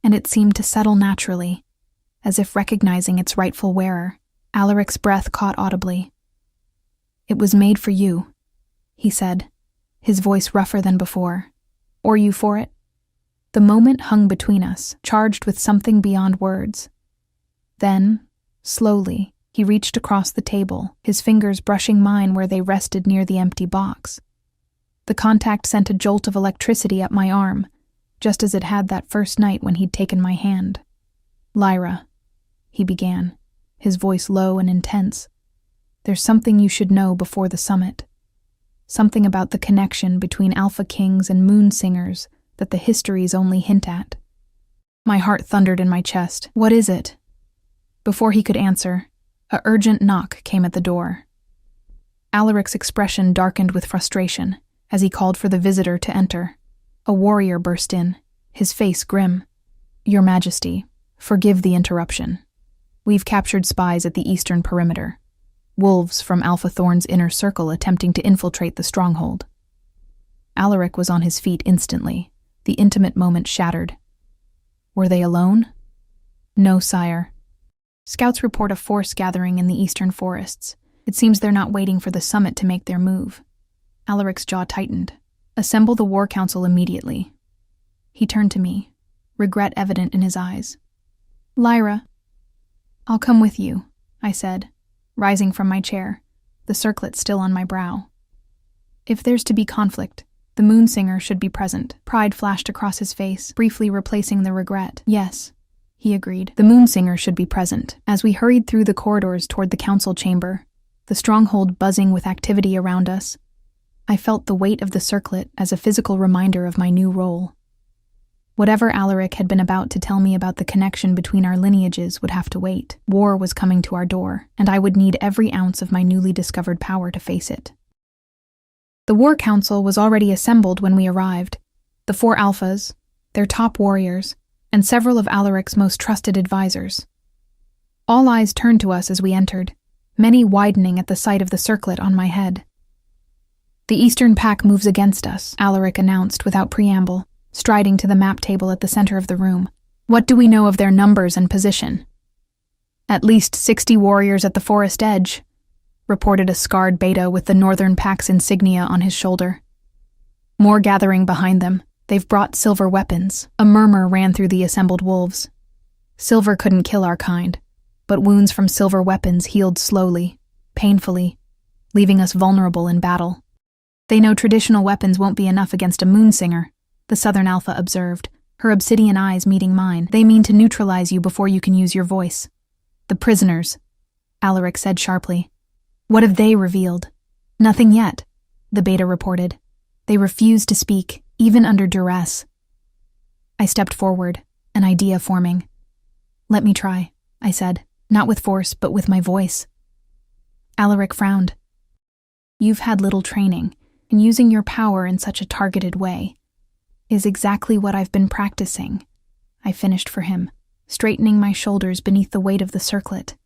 and it seemed to settle naturally, as if recognizing its rightful wearer. Alaric's breath caught audibly. "It was made for you," he said, his voice rougher than before. "Or you for it?" The moment hung between us, charged with something beyond words. Then, slowly, he reached across the table, his fingers brushing mine where they rested near the empty box. The contact sent a jolt of electricity up my arm, just as it had that first night when he'd taken my hand. "Lyra," he began, his voice low and intense. "There's something you should know before the summit. Something about the connection between Alpha Kings and Moonsingers that the histories only hint at." My heart thundered in my chest. "What is it?" Before he could answer, a urgent knock came at the door. Alaric's expression darkened with frustration as he called for the visitor to enter. A warrior burst in, his face grim. "Your Majesty, forgive the interruption. We've captured spies at the eastern perimeter. wolves from Alpha Thorn's inner circle attempting to infiltrate the stronghold. Alaric was on his feet instantly, the intimate moment shattered. Were they alone? No, sire. Scouts report a force gathering in the eastern forests. It seems they're not waiting for the summit to make their move. Alaric's jaw tightened. Assemble the war council immediately. He turned to me, regret evident in his eyes. Lyra. I'll come with you, I said, rising from my chair, the circlet still on my brow. If there's to be conflict, the Moonsinger should be present. Pride flashed across his face, briefly replacing the regret. Yes, he agreed. The Moonsinger should be present. As we hurried through the corridors toward the council chamber, the stronghold buzzing with activity around us, I felt the weight of the circlet as a physical reminder of my new role. Whatever Alaric had been about to tell me about the connection between our lineages would have to wait. War was coming to our door, and I would need every ounce of my newly discovered power to face it. The war council was already assembled when we arrived. The 4 alphas, their top warriors, and several of Alaric's most trusted advisors. All eyes turned to us as we entered, many widening at the sight of the circlet on my head. The Eastern Pack moves against us, Alaric announced without preamble, striding to the map table at the center of the room. What do we know of their numbers and position? At least 60 warriors at the forest edge, reported a scarred beta with the Northern Pack's insignia on his shoulder. More gathering behind them. They've brought silver weapons. A murmur ran through the assembled wolves. Silver couldn't kill our kind, but wounds from silver weapons healed slowly, painfully, leaving us vulnerable in battle. They know traditional weapons won't be enough against a Moonsinger, the Southern Alpha observed, her obsidian eyes meeting mine. They mean to neutralize you before you can use your voice. The prisoners, Alaric said sharply. What have they revealed? Nothing yet, the beta reported. They refuse to speak, even under duress. I stepped forward, an idea forming. Let me try, I said, not with force, but with my voice. Alaric frowned. You've had little training, and using your power in such a targeted way is exactly what I've been practicing, I finished for him, straightening my shoulders beneath the weight of the circlet.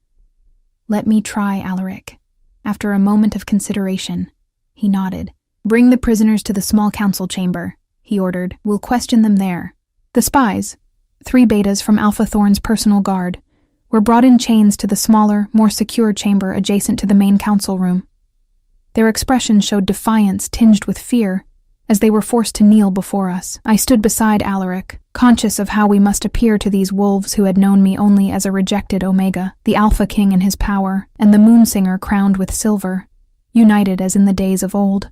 Let me try, Alaric. After a moment of consideration, he nodded. Bring the prisoners to the small council chamber, he ordered. We'll question them there. The spies, 3 betas from Alpha Thorn's personal guard, were brought in chains to the smaller, more secure chamber adjacent to the main council room. Their expressions showed defiance tinged with fear as they were forced to kneel before us. I stood beside Alaric, conscious of how we must appear to these wolves who had known me only as a rejected Omega, the Alpha King in his power, and the Moonsinger crowned with silver, united as in the days of old.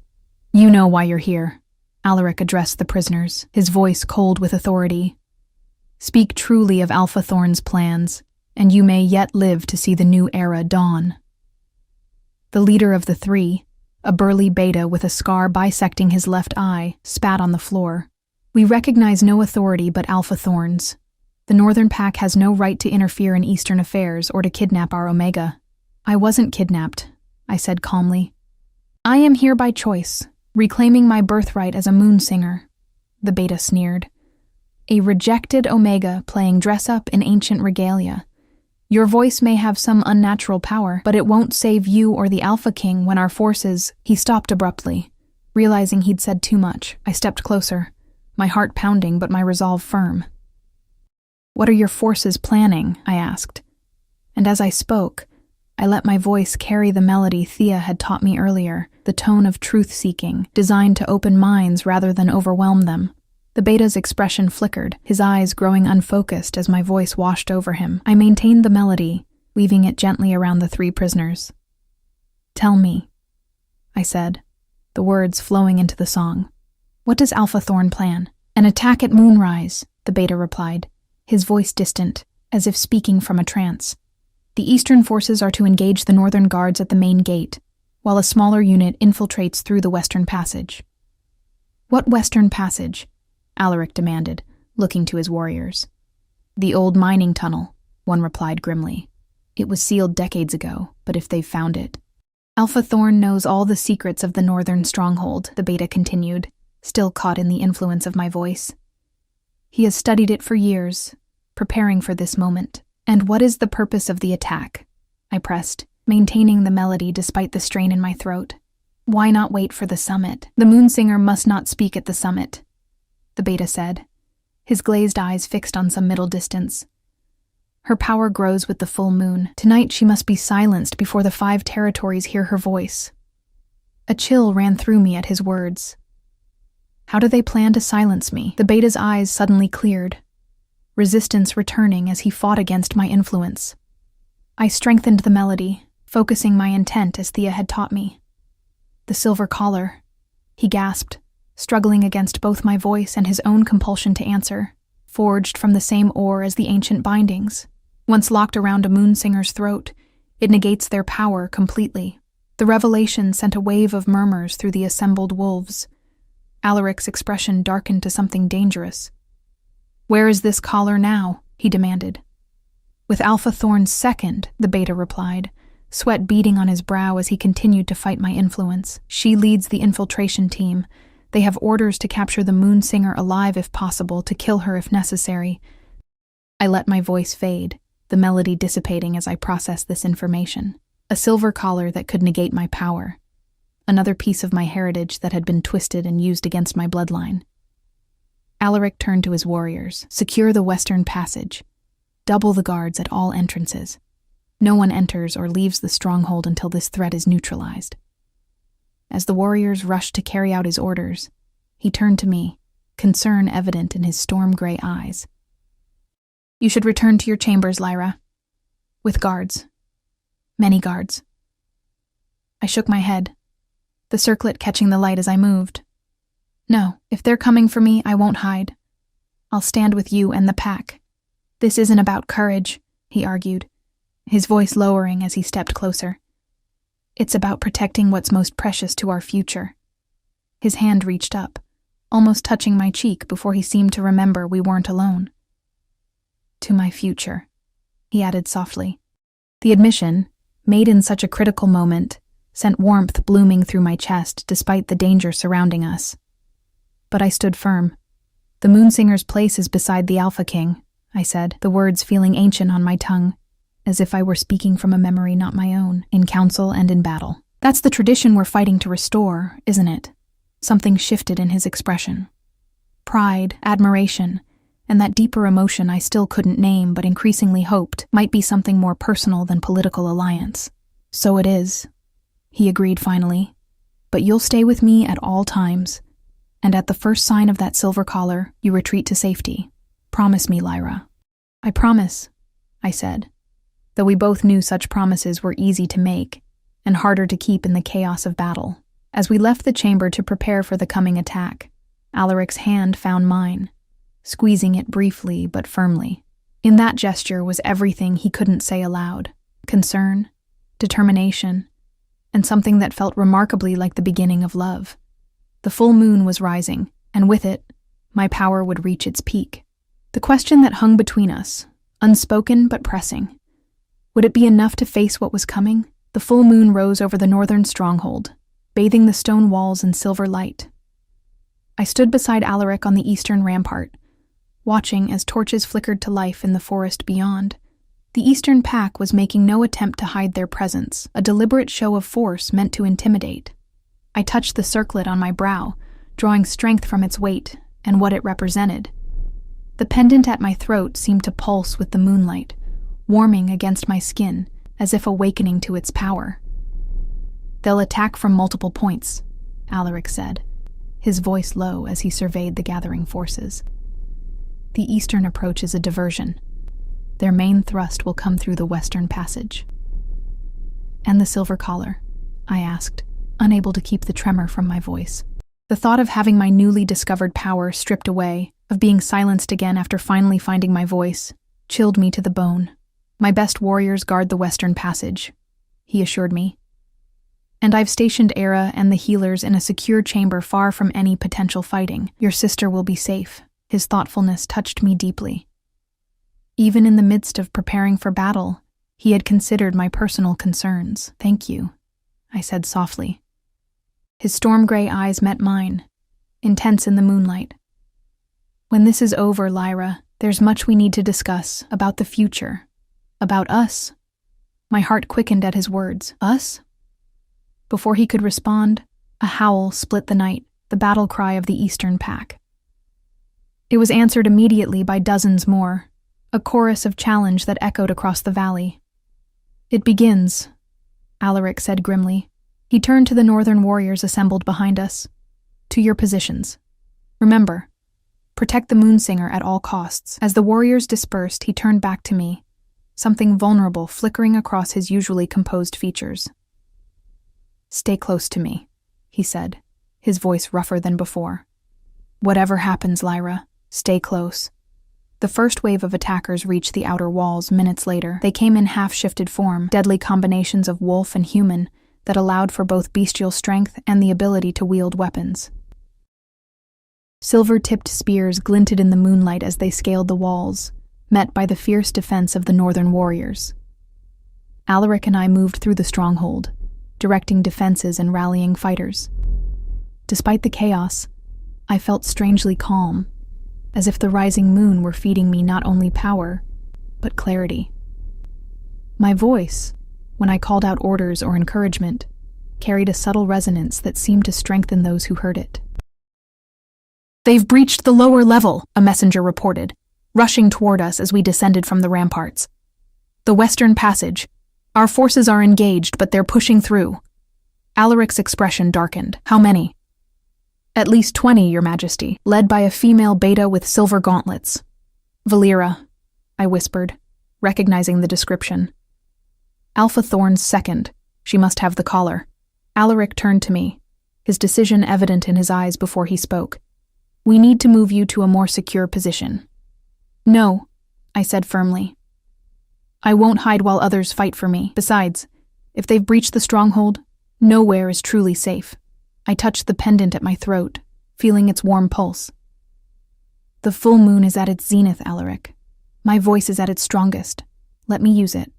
You know why you're here, Alaric addressed the prisoners, his voice cold with authority. Speak truly of Alpha Thorn's plans, and you may yet live to see the new era dawn. The leader of the 3, a burly beta with a scar bisecting his left eye, spat on the floor. We recognize no authority but Alpha Thorn's. The Northern Pack has no right to interfere in Eastern affairs or to kidnap our Omega. I wasn't kidnapped, I said calmly. I am here by choice, reclaiming my birthright as a Moonsinger, the beta sneered. A rejected Omega playing dress-up in ancient regalia. Your voice may have some unnatural power, but it won't save you or the Alpha King when our forces— He stopped abruptly. Realizing he'd said too much, I stepped closer, my heart pounding but my resolve firm. What are your forces planning? I asked. And as I spoke, I let my voice carry the melody Thea had taught me earlier, the tone of truth-seeking, designed to open minds rather than overwhelm them. The beta's expression flickered, his eyes growing unfocused as my voice washed over him. I maintained the melody, weaving it gently around the 3 prisoners. Tell me, I said, the words flowing into the song. What does Alpha Thorn plan? An attack at moonrise, the beta replied, his voice distant, as if speaking from a trance. The Eastern forces are to engage the Northern guards at the main gate, while a smaller unit infiltrates through the Western Passage. What Western Passage? Alaric demanded, looking to his warriors. The old mining tunnel, one replied grimly. It was sealed decades ago, but if they've found it. Alpha Thorn knows all the secrets of the Northern stronghold, the beta continued, still caught in the influence of my voice. He has studied it for years, preparing for this moment. And what is the purpose of the attack? I pressed. maintaining the melody despite the strain in my throat. Why not wait for the summit? The moon singer must not speak at the summit, the beta said, his glazed eyes fixed on some middle distance. Her power grows with the full moon. Tonight she must be silenced before the 5 territories hear her voice. A chill ran through me at his words. How do they plan to silence me? The beta's eyes suddenly cleared, resistance returning as he fought against my influence. I strengthened the melody, focusing my intent as Thea had taught me. The silver collar, he gasped, struggling against both my voice and his own compulsion to answer, forged from the same ore as the ancient bindings. Once locked around a moon singer's throat, it negates their power completely. The revelation sent a wave of murmurs through the assembled wolves. Alaric's expression darkened to something dangerous. "Where is this collar now?" he demanded. "With Alpha Thorn's second," the beta replied, sweat beading on his brow as he continued to fight my influence. "She leads the infiltration team. They have orders to capture the moon singer alive if possible, to kill her if necessary." I let my voice fade, the melody dissipating as I processed this information. A silver collar that could negate my power. Another piece of my heritage that had been twisted and used against my bloodline. Alaric turned to his warriors. "Secure the western passage. Double the guards at all entrances. No one enters or leaves the stronghold until this threat is neutralized." As the warriors rushed to carry out his orders, he turned to me, concern evident in his storm-gray eyes. "You should return to your chambers, Lyra. With guards. Many guards." I shook my head, the circlet catching the light as I moved. "No, if they're coming for me, I won't hide. I'll stand with you and the pack. This isn't about courage," he argued, his voice lowering as he stepped closer. "It's about protecting what's most precious to our future." His hand reached up, almost touching my cheek before he seemed to remember we weren't alone. "To my future," he added softly. The admission, made in such a critical moment, sent warmth blooming through my chest despite the danger surrounding us. But I stood firm. "The Moonsinger's place is beside the Alpha King," I said, the words feeling ancient on my tongue, as if I were speaking from a memory not my own, in council and in battle. "That's the tradition we're fighting to restore, isn't it?" Something shifted in his expression. Pride, admiration, and that deeper emotion I still couldn't name but increasingly hoped might be something more personal than political alliance. "So it is," he agreed finally, "but you'll stay with me at all times, and at the first sign of that silver collar, you retreat to safety. Promise me, Lyra." "I promise," I said, though we both knew such promises were easy to make and harder to keep in the chaos of battle. As we left the chamber to prepare for the coming attack, Alaric's hand found mine, squeezing it briefly but firmly. In that gesture was everything he couldn't say aloud: concern, determination, and something that felt remarkably like the beginning of love. The full moon was rising, and with it, my power would reach its peak. The question that hung between us, unspoken but pressing: would it be enough to face what was coming? The full moon rose over the northern stronghold, bathing the stone walls in silver light. I stood beside Alaric on the eastern rampart, watching as torches flickered to life in the forest beyond. The eastern pack was making no attempt to hide their presence, a deliberate show of force meant to intimidate. I touched the circlet on my brow, drawing strength from its weight and what it represented. The pendant at my throat seemed to pulse with the moonlight, warming against my skin as if awakening to its power. "They'll attack from multiple points," Alaric said, his voice low as he surveyed the gathering forces. "The eastern approach is a diversion. Their main thrust will come through the western passage." "And the silver collar?" I asked, unable to keep the tremor from my voice. The thought of having my newly discovered power stripped away, of being silenced again after finally finding my voice, chilled me to the bone. "My best warriors guard the western passage," he assured me. "And I've stationed Era and the healers in a secure chamber far from any potential fighting. Your sister will be safe." His thoughtfulness touched me deeply. Even in the midst of preparing for battle, he had considered my personal concerns. "Thank you," I said softly. His storm-gray eyes met mine, intense in the moonlight. "When this is over, Lyra, there's much we need to discuss about the future, about us, My heart quickened at his words. Us? Before he could respond, a howl split the night, the battle cry of the Eastern Pack. It was answered immediately by dozens more, a chorus of challenge that echoed across the valley. It begins, Alaric said grimly. He turned to the northern warriors assembled behind us. To your positions. Remember, protect the Moonsinger at all costs. As the warriors dispersed, he turned back to me, something vulnerable flickering across his usually composed features. Stay close to me, he said, his voice rougher than before. Whatever happens, Lyra, stay close. The first wave of attackers reached the outer walls minutes later. They came in half-shifted form, deadly combinations of wolf and human that allowed for both bestial strength and the ability to wield weapons. Silver-tipped spears glinted in the moonlight as they scaled the walls, met by the fierce defense of the northern warriors. Alaric and I moved through the stronghold, directing defenses and rallying fighters. Despite the chaos, I felt strangely calm, as if the rising moon were feeding me not only power, but clarity. My voice, when I called out orders or encouragement, carried a subtle resonance that seemed to strengthen those who heard it. They've breached the lower level, a messenger reported, rushing toward us as we descended from the ramparts. The western passage. Our forces are engaged, but they're pushing through. Alaric's expression darkened. How many? At least 20, Your Majesty, led by a female beta with silver gauntlets. Valera, I whispered, recognizing the description. Alpha Thorn's second. She must have the collar. Alaric turned to me, his decision evident in his eyes before he spoke. We need to move you to a more secure position. No, I said firmly. I won't hide while others fight for me. Besides, if they've breached the stronghold, nowhere is truly safe. I touched the pendant at my throat, feeling its warm pulse. The full moon is at its zenith, Alaric. My voice is at its strongest. Let me use it.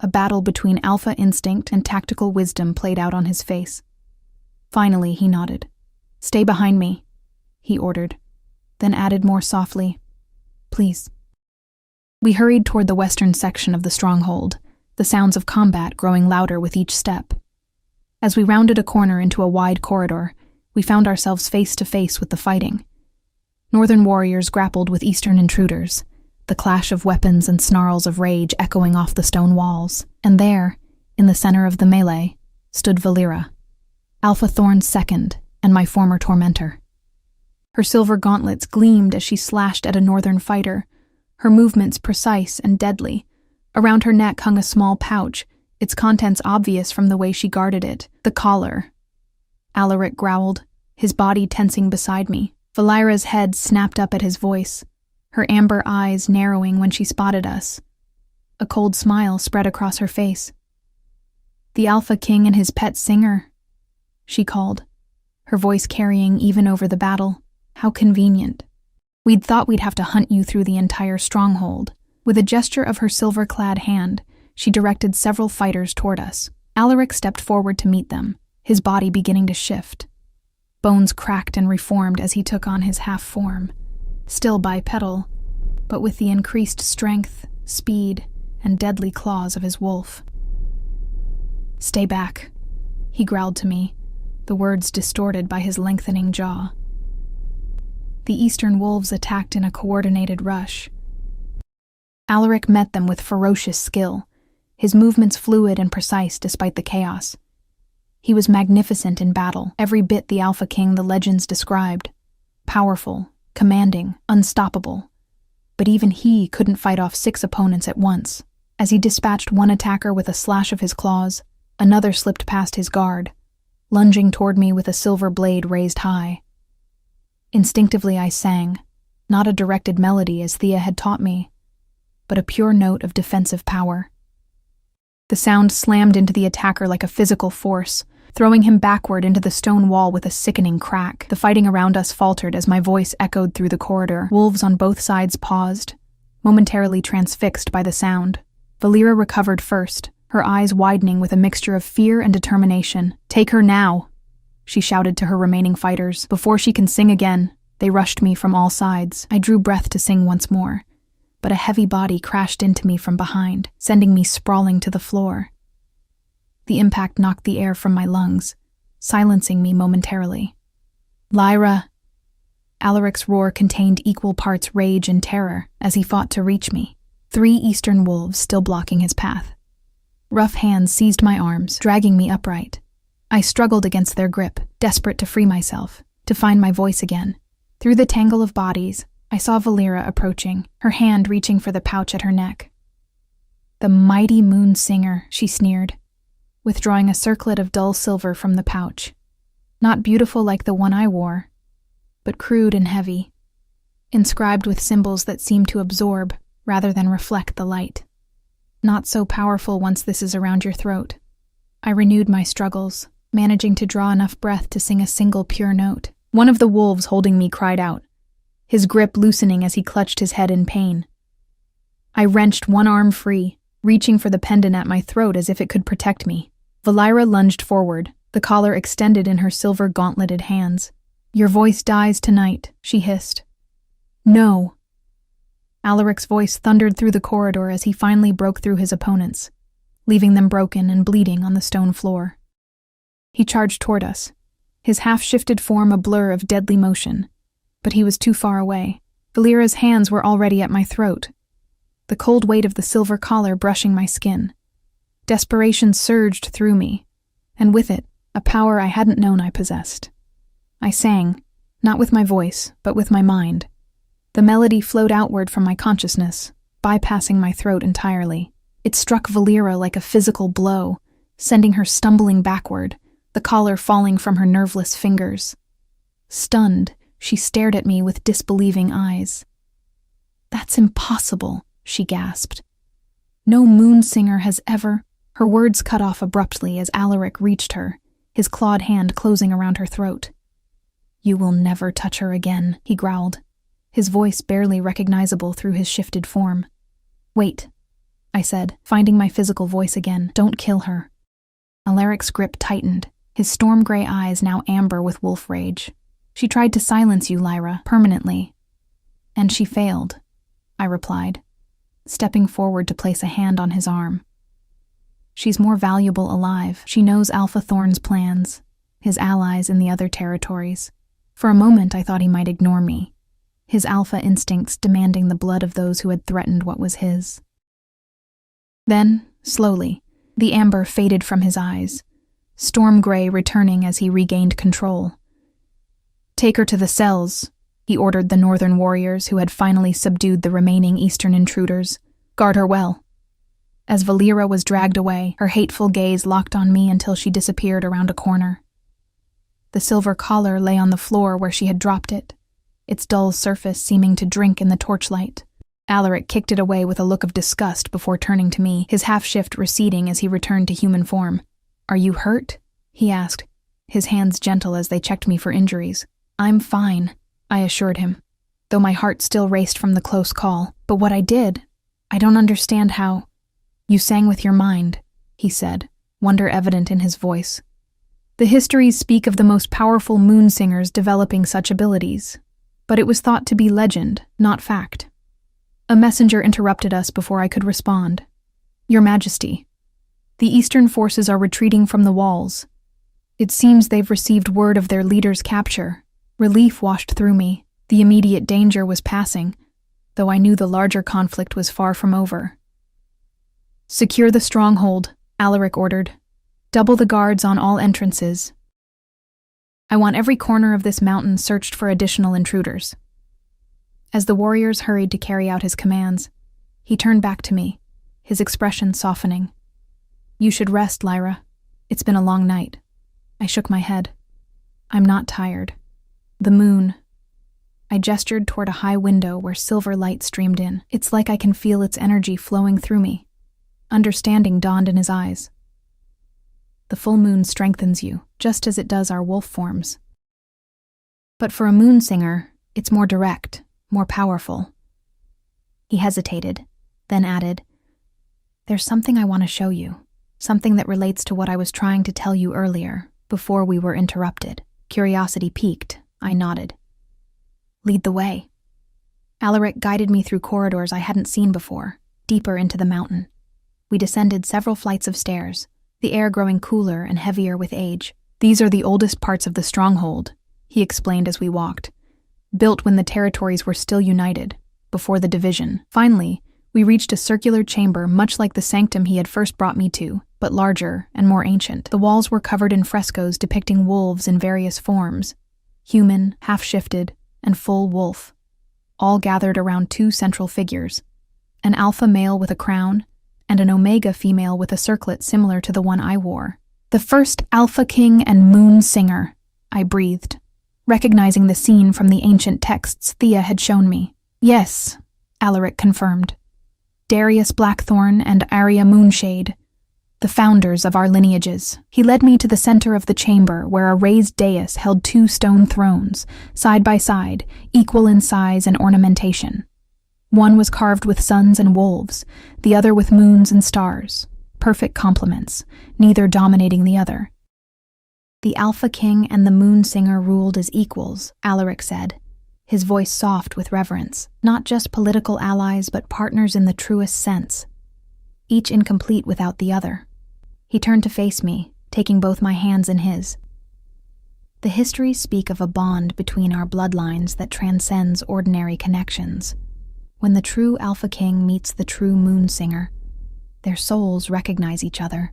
A battle between alpha instinct and tactical wisdom played out on his face. Finally, he nodded. Stay behind me, he ordered, then added more softly, Please. We hurried toward the western section of the stronghold, the sounds of combat growing louder with each step. As we rounded a corner into a wide corridor, we found ourselves face to face with the fighting. Northern warriors grappled with eastern intruders, the clash of weapons and snarls of rage echoing off the stone walls. And there, in the center of the melee, stood Valera, Alpha Thorn's second and my former tormentor. Her silver gauntlets gleamed as she slashed at a northern fighter, her movements precise and deadly. Around her neck hung a small pouch, its contents obvious from the way she guarded it. The collar. Alaric growled, his body tensing beside me. Valera's head snapped up at his voice, her amber eyes narrowing when she spotted us. A cold smile spread across her face. The Alpha King and his pet singer, she called, her voice carrying even over the battle. How convenient. We'd thought we'd have to hunt you through the entire stronghold. With a gesture of her silver-clad hand, she directed several fighters toward us. Alaric stepped forward to meet them, his body beginning to shift. Bones cracked and reformed as he took on his half-form, still bipedal, but with the increased strength, speed, and deadly claws of his wolf. Stay back, he growled to me, the words distorted by his lengthening jaw. The eastern wolves attacked in a coordinated rush. Alaric met them with ferocious skill, his movements fluid and precise despite the chaos. He was magnificent in battle, every bit the Alpha King the legends described. Powerful, commanding, unstoppable. But even he couldn't fight off 6 opponents at once. As he dispatched one attacker with a slash of his claws, another slipped past his guard, lunging toward me with a silver blade raised high. Instinctively I sang, not a directed melody as Thea had taught me, but a pure note of defensive power. The sound slammed into the attacker like a physical force, throwing him backward into the stone wall with a sickening crack. The fighting around us faltered as my voice echoed through the corridor. Wolves on both sides paused, momentarily transfixed by the sound. Valera recovered first, her eyes widening with a mixture of fear and determination. Take her now, she shouted to her remaining fighters. Before she can sing again, they rushed me from all sides. I drew breath to sing once more, but a heavy body crashed into me from behind, sending me sprawling to the floor. The impact knocked the air from my lungs, silencing me momentarily. "Lyra!" Alaric's roar contained equal parts rage and terror as he fought to reach me, 3 eastern wolves still blocking his path. Rough hands seized my arms, dragging me upright. I struggled against their grip, desperate to free myself, to find my voice again. Through the tangle of bodies, I saw Valera approaching, her hand reaching for the pouch at her neck. "The mighty moon singer," she sneered, withdrawing a circlet of dull silver from the pouch. Not beautiful like the one I wore, but crude and heavy, inscribed with symbols that seem to absorb rather than reflect the light. Not so powerful once this is around your throat. I renewed my struggles, managing to draw enough breath to sing a single pure note. One of the wolves holding me cried out, his grip loosening as he clutched his head in pain. I wrenched one arm free, reaching for the pendant at my throat as if it could protect me. Valera lunged forward, the collar extended in her silver gauntleted hands. "Your voice dies tonight," she hissed. "No." Alaric's voice thundered through the corridor as he finally broke through his opponents, leaving them broken and bleeding on the stone floor. He charged toward us, his half-shifted form a blur of deadly motion, but he was too far away. Valera's hands were already at my throat, the cold weight of the silver collar brushing my skin. Desperation surged through me, and with it, a power I hadn't known I possessed. I sang, not with my voice, but with my mind. The melody flowed outward from my consciousness, bypassing my throat entirely. It struck Valera like a physical blow, sending her stumbling backward, the collar falling from her nerveless fingers. Stunned, she stared at me with disbelieving eyes. "That's impossible," she gasped. "No moon singer has ever—" Her words cut off abruptly as Alaric reached her, his clawed hand closing around her throat. "You will never touch her again," he growled, his voice barely recognizable through his shifted form. "Wait," I said, finding my physical voice again. "Don't kill her." Alaric's grip tightened, his storm-gray eyes now amber with wolf rage. "She tried to silence you, Lyra, permanently." "And she failed," I replied, stepping forward to place a hand on his arm. "She's more valuable alive. She knows Alpha Thorn's plans, his allies in the other territories." For a moment I thought he might ignore me, his alpha instincts demanding the blood of those who had threatened what was his. Then, slowly, the amber faded from his eyes, storm gray returning as he regained control. "Take her to the cells," he ordered the northern warriors who had finally subdued the remaining eastern intruders. "Guard her well." As Valera was dragged away, her hateful gaze locked on me until she disappeared around a corner. The silver collar lay on the floor where she had dropped it, its dull surface seeming to drink in the torchlight. Alaric kicked it away with a look of disgust before turning to me, his half-shift receding as he returned to human form. "Are you hurt?" he asked, his hands gentle as they checked me for injuries. "I'm fine," I assured him, though my heart still raced from the close call. "But what I did, I don't understand how—" "You sang with your mind," he said, wonder evident in his voice. "The histories speak of the most powerful moon singers developing such abilities, but it was thought to be legend, not fact." A messenger interrupted us before I could respond. "Your Majesty, the Eastern forces are retreating from the walls. It seems they've received word of their leader's capture." Relief washed through me. The immediate danger was passing, though I knew the larger conflict was far from over. "Secure the stronghold," Alaric ordered. "Double the guards on all entrances. I want every corner of this mountain searched for additional intruders." As the warriors hurried to carry out his commands, he turned back to me, his expression softening. "You should rest, Lyra. It's been a long night." I shook my head. "I'm not tired. The moon—" I gestured toward a high window where silver light streamed in. "It's like I can feel its energy flowing through me." Understanding dawned in his eyes. "The full moon strengthens you, just as it does our wolf forms. But for a moon singer, it's more direct, more powerful." He hesitated, then added, "There's something I want to show you, something that relates to what I was trying to tell you earlier, before we were interrupted." Curiosity piqued, I nodded. "Lead the way." Alaric guided me through corridors I hadn't seen before, deeper into the mountain. We descended several flights of stairs, the air growing cooler and heavier with age. "These are the oldest parts of the stronghold," he explained as we walked, "built when the territories were still united, before the division." Finally, we reached a circular chamber much like the sanctum he had first brought me to, but larger and more ancient. The walls were covered in frescoes depicting wolves in various forms, human, half-shifted, and full wolf, all gathered around two central figures, an alpha male with a crown and an omega female with a circlet similar to the one I wore. "The first Alpha King and Moon Singer," I breathed, recognizing the scene from the ancient texts Thea had shown me. "Yes," Alaric confirmed. "Darius Blackthorn and Arya Moonshade, the founders of our lineages." He led me to the center of the chamber where a raised dais held two stone thrones, side by side, equal in size and ornamentation. One was carved with suns and wolves, the other with moons and stars, perfect complements, neither dominating the other. "The Alpha King and the Moon Singer ruled as equals," Alaric said, his voice soft with reverence. "Not just political allies, but partners in the truest sense, each incomplete without the other." He turned to face me, taking both my hands in his. "The histories speak of a bond between our bloodlines that transcends ordinary connections. When the true Alpha King meets the true Moon Singer, their souls recognize each other,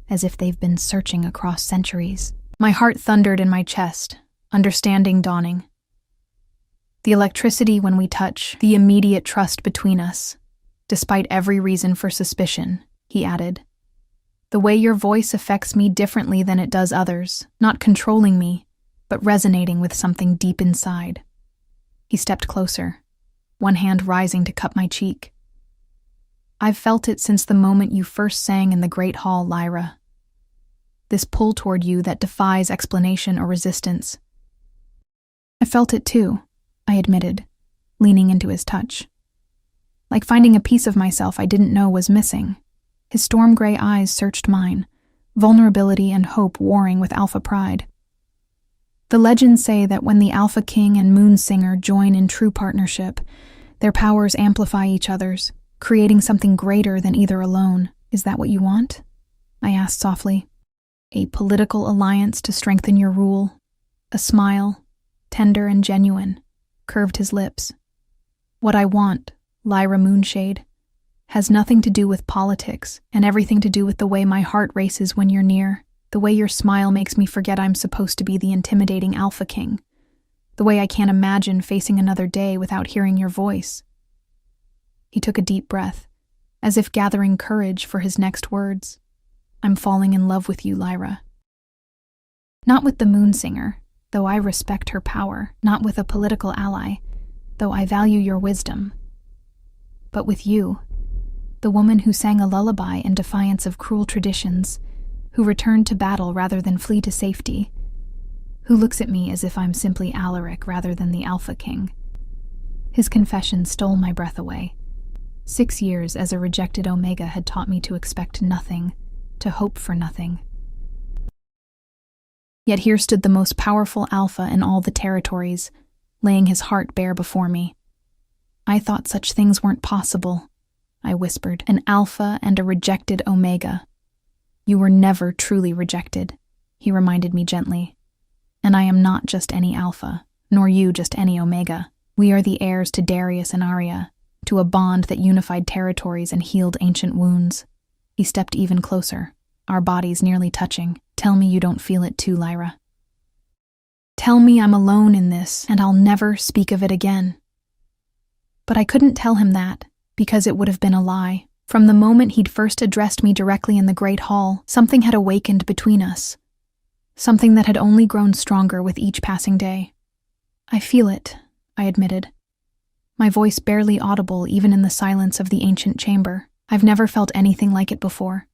as if they've been searching across centuries." My heart thundered in my chest, understanding dawning. "The electricity when we touch, the immediate trust between us, despite every reason for suspicion," he added. "The way your voice affects me differently than it does others, not controlling me, but resonating with something deep inside." He stepped closer, one hand rising to cup my cheek. "I've felt it since the moment you first sang in the Great Hall, Lyra. This pull toward you that defies explanation or resistance." "I felt it too," I admitted, leaning into his touch. Like finding a piece of myself I didn't know was missing. His storm gray eyes searched mine, vulnerability and hope warring with alpha pride. "The legends say that when the Alpha King and Moon Singer join in true partnership, their powers amplify each other's, creating something greater than either alone. Is that what you want?" I asked softly. "A political alliance to strengthen your rule?" A smile, tender and genuine, curved his lips. "What I want, Lyra Moonshade, has nothing to do with politics and everything to do with the way my heart races when you're near, the way your smile makes me forget I'm supposed to be the intimidating Alpha King, the way I can't imagine facing another day without hearing your voice." He took a deep breath, as if gathering courage for his next words. "I'm falling in love with you, Lyra. Not with the Moon Singer, though I respect her power, not with a political ally, though I value your wisdom, but with you, the woman who sang a lullaby in defiance of cruel traditions, who returned to battle rather than flee to safety, who looks at me as if I'm simply Alaric rather than the Alpha King." His confession stole my breath away. 6 years as a rejected Omega had taught me to expect nothing, to hope for nothing. Yet here stood the most powerful Alpha in all the territories, laying his heart bare before me. "I thought such things weren't possible," I whispered. "An Alpha and a rejected Omega." "You were never truly rejected," he reminded me gently. "And I am not just any Alpha, nor you just any Omega. We are the heirs to Darius and Arya, to a bond that unified territories and healed ancient wounds." He stepped even closer, our bodies nearly touching. "Tell me you don't feel it too, Lyra. Tell me I'm alone in this, and I'll never speak of it again." But I couldn't tell him that, because it would have been a lie. From the moment he'd first addressed me directly in the Great Hall, something had awakened between us. Something that had only grown stronger with each passing day. "I feel it," I admitted, my voice barely audible even in the silence of the ancient chamber. "I've never felt anything like it before.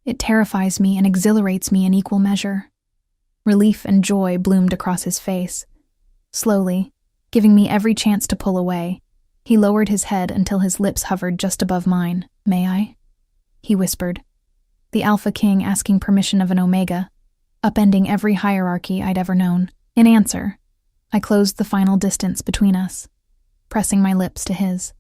It terrifies me and exhilarates me in equal measure." Relief and joy bloomed across his face. Slowly, giving me every chance to pull away, he lowered his head until his lips hovered just above mine. "May I?" he whispered, the Alpha King asking permission of an Omega, upending every hierarchy I'd ever known. In answer, I closed the final distance between us. pressing my lips to his.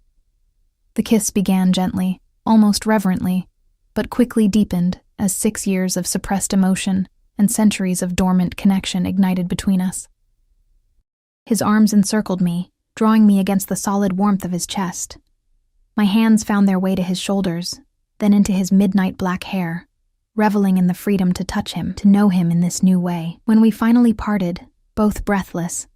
The kiss began gently, almost reverently, but quickly deepened as 6 years of suppressed emotion and centuries of dormant connection ignited between us. His arms encircled me, drawing me against the solid warmth of his chest. My hands found their way to his shoulders, then into his midnight black hair, reveling in the freedom to touch him, to know him in this new way. When we finally parted, both breathless,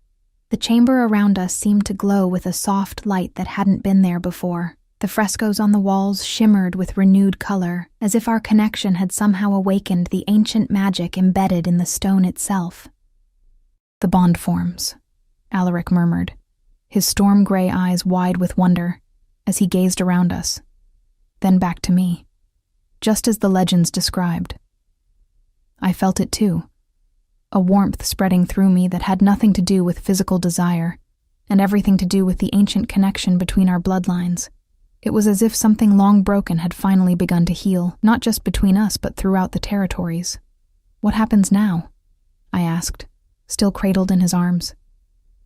the chamber around us seemed to glow with a soft light that hadn't been there before. The frescoes on the walls shimmered with renewed color, as if our connection had somehow awakened the ancient magic embedded in the stone itself. "The bond forms," Alaric murmured, his storm-gray eyes wide with wonder, as he gazed around us, then back to me, just as the legends described. I felt it too, a warmth spreading through me that had nothing to do with physical desire, and everything to do with the ancient connection between our bloodlines. It was as if something long broken had finally begun to heal, not just between us but throughout the territories. "What happens now?" I asked, still cradled in his arms.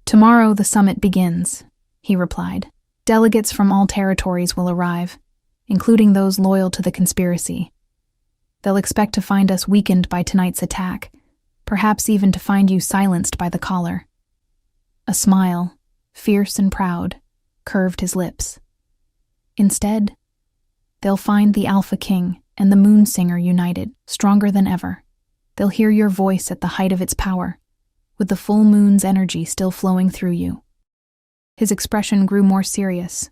"Tomorrow the summit begins," he replied. "Delegates from all territories will arrive, including those loyal to the conspiracy. They'll expect to find us weakened by tonight's attack, perhaps even to find you silenced by the collar." A smile, fierce and proud, curved his lips. "Instead, they'll find the Alpha King and the Moon Singer united, stronger than ever. They'll hear your voice at the height of its power, with the full moon's energy still flowing through you." His expression grew more serious.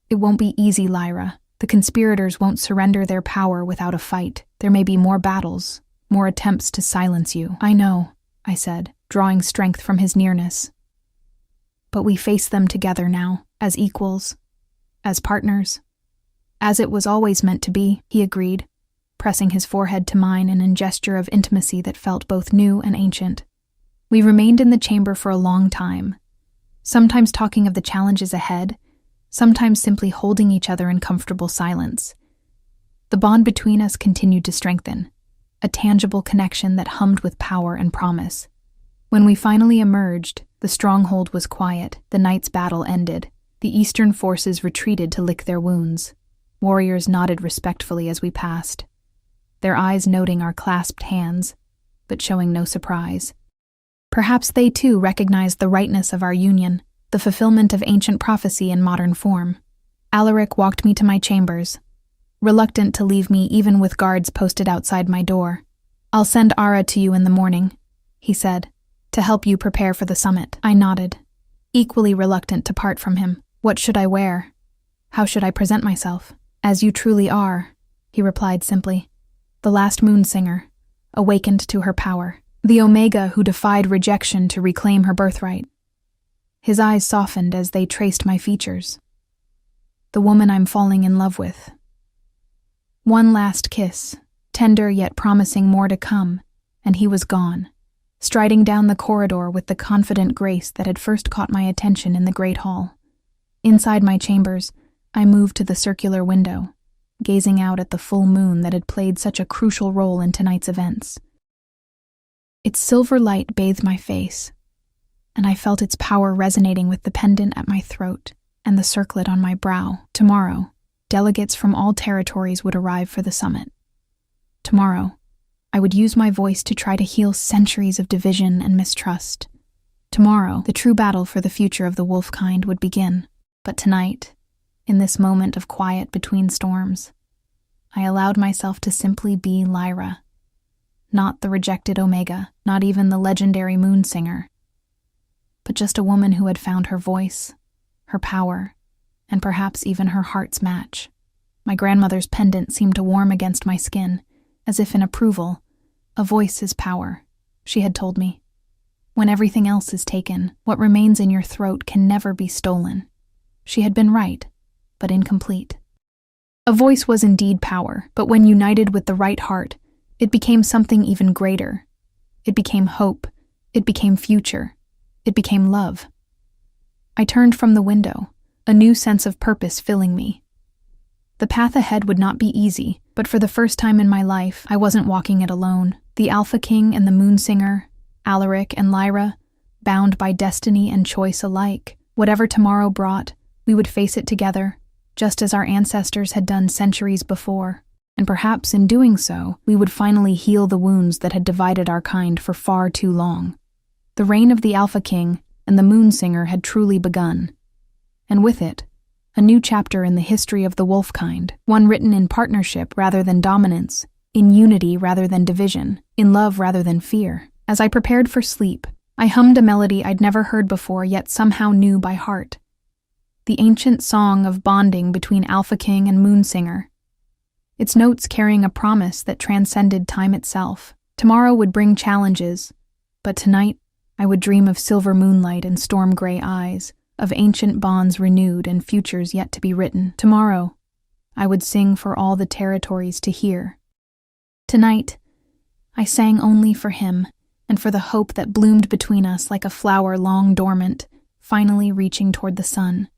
"It won't be easy, Lyra. The conspirators won't surrender their power without a fight. There may be more battles, more attempts to silence you." "I know," I said, drawing strength from his nearness. "But we face them together now, as equals, as partners. As it was always meant to be," he agreed, pressing his forehead to mine in a gesture of intimacy that felt both new and ancient. We remained in the chamber for a long time, sometimes talking of the challenges ahead, sometimes simply holding each other in comfortable silence. The bond between us continued to strengthen, a tangible connection that hummed with power and promise. When we finally emerged, the stronghold was quiet, the night's battle ended. The eastern forces retreated to lick their wounds. Warriors nodded respectfully as we passed, their eyes noting our clasped hands, but showing no surprise. Perhaps they too recognized the rightness of our union, the fulfillment of ancient prophecy in modern form. Alaric walked me to my chambers, reluctant to leave me even with guards posted outside my door. "I'll send Ara to you in the morning," he said, "to help you prepare for the summit." I nodded, equally reluctant to part from him. "What should I wear? How should I present myself?" "As you truly are," he replied simply. "The last moon singer, awakened to her power. The Omega who defied rejection to reclaim her birthright." His eyes softened as they traced my features. "The woman I'm falling in love with." One last kiss, tender yet promising more to come, and he was gone, striding down the corridor with the confident grace that had first caught my attention in the great hall. Inside my chambers, I moved to the circular window, gazing out at the full moon that had played such a crucial role in tonight's events. Its silver light bathed my face, and I felt its power resonating with the pendant at my throat and the circlet on my brow. Tomorrow, delegates from all territories would arrive for the summit. Tomorrow, I would use my voice to try to heal centuries of division and mistrust. Tomorrow, the true battle for the future of the wolf kind would begin. But tonight, in this moment of quiet between storms, I allowed myself to simply be Lyra. Not the rejected Omega, not even the legendary moon singer, but just a woman who had found her voice, her power, and perhaps even her heart's match. My grandmother's pendant seemed to warm against my skin, as if in approval. "A voice is power," she had told me. "When everything else is taken, what remains in your throat can never be stolen." She had been right, but incomplete. A voice was indeed power, but when united with the right heart, it became something even greater. It became hope. It became future. It became love. I turned from the window, a new sense of purpose filling me. The path ahead would not be easy, but for the first time in my life, I wasn't walking it alone. The Alpha King and the Moon Singer, Alaric and Lyra, bound by destiny and choice alike, Whatever tomorrow brought, we would face it together, just as our ancestors had done centuries before. And perhaps in doing so, we would finally heal the wounds that had divided our kind for far too long. The reign of the Alpha King and the Moon Singer had truly begun. And with it, a new chapter in the history of the wolf kind, one written in partnership rather than dominance, in unity rather than division, in love rather than fear. As I prepared for sleep, I hummed a melody I'd never heard before yet somehow knew by heart. The ancient song of bonding between Alpha King and Moon Singer. Its notes carrying a promise that transcended time itself. Tomorrow would bring challenges, but tonight I would dream of silver moonlight and storm-gray eyes, of ancient bonds renewed and futures yet to be written. Tomorrow, I would sing for all the territories to hear. Tonight, I sang only for him and for the hope that bloomed between us like a flower long dormant, finally reaching toward the sun.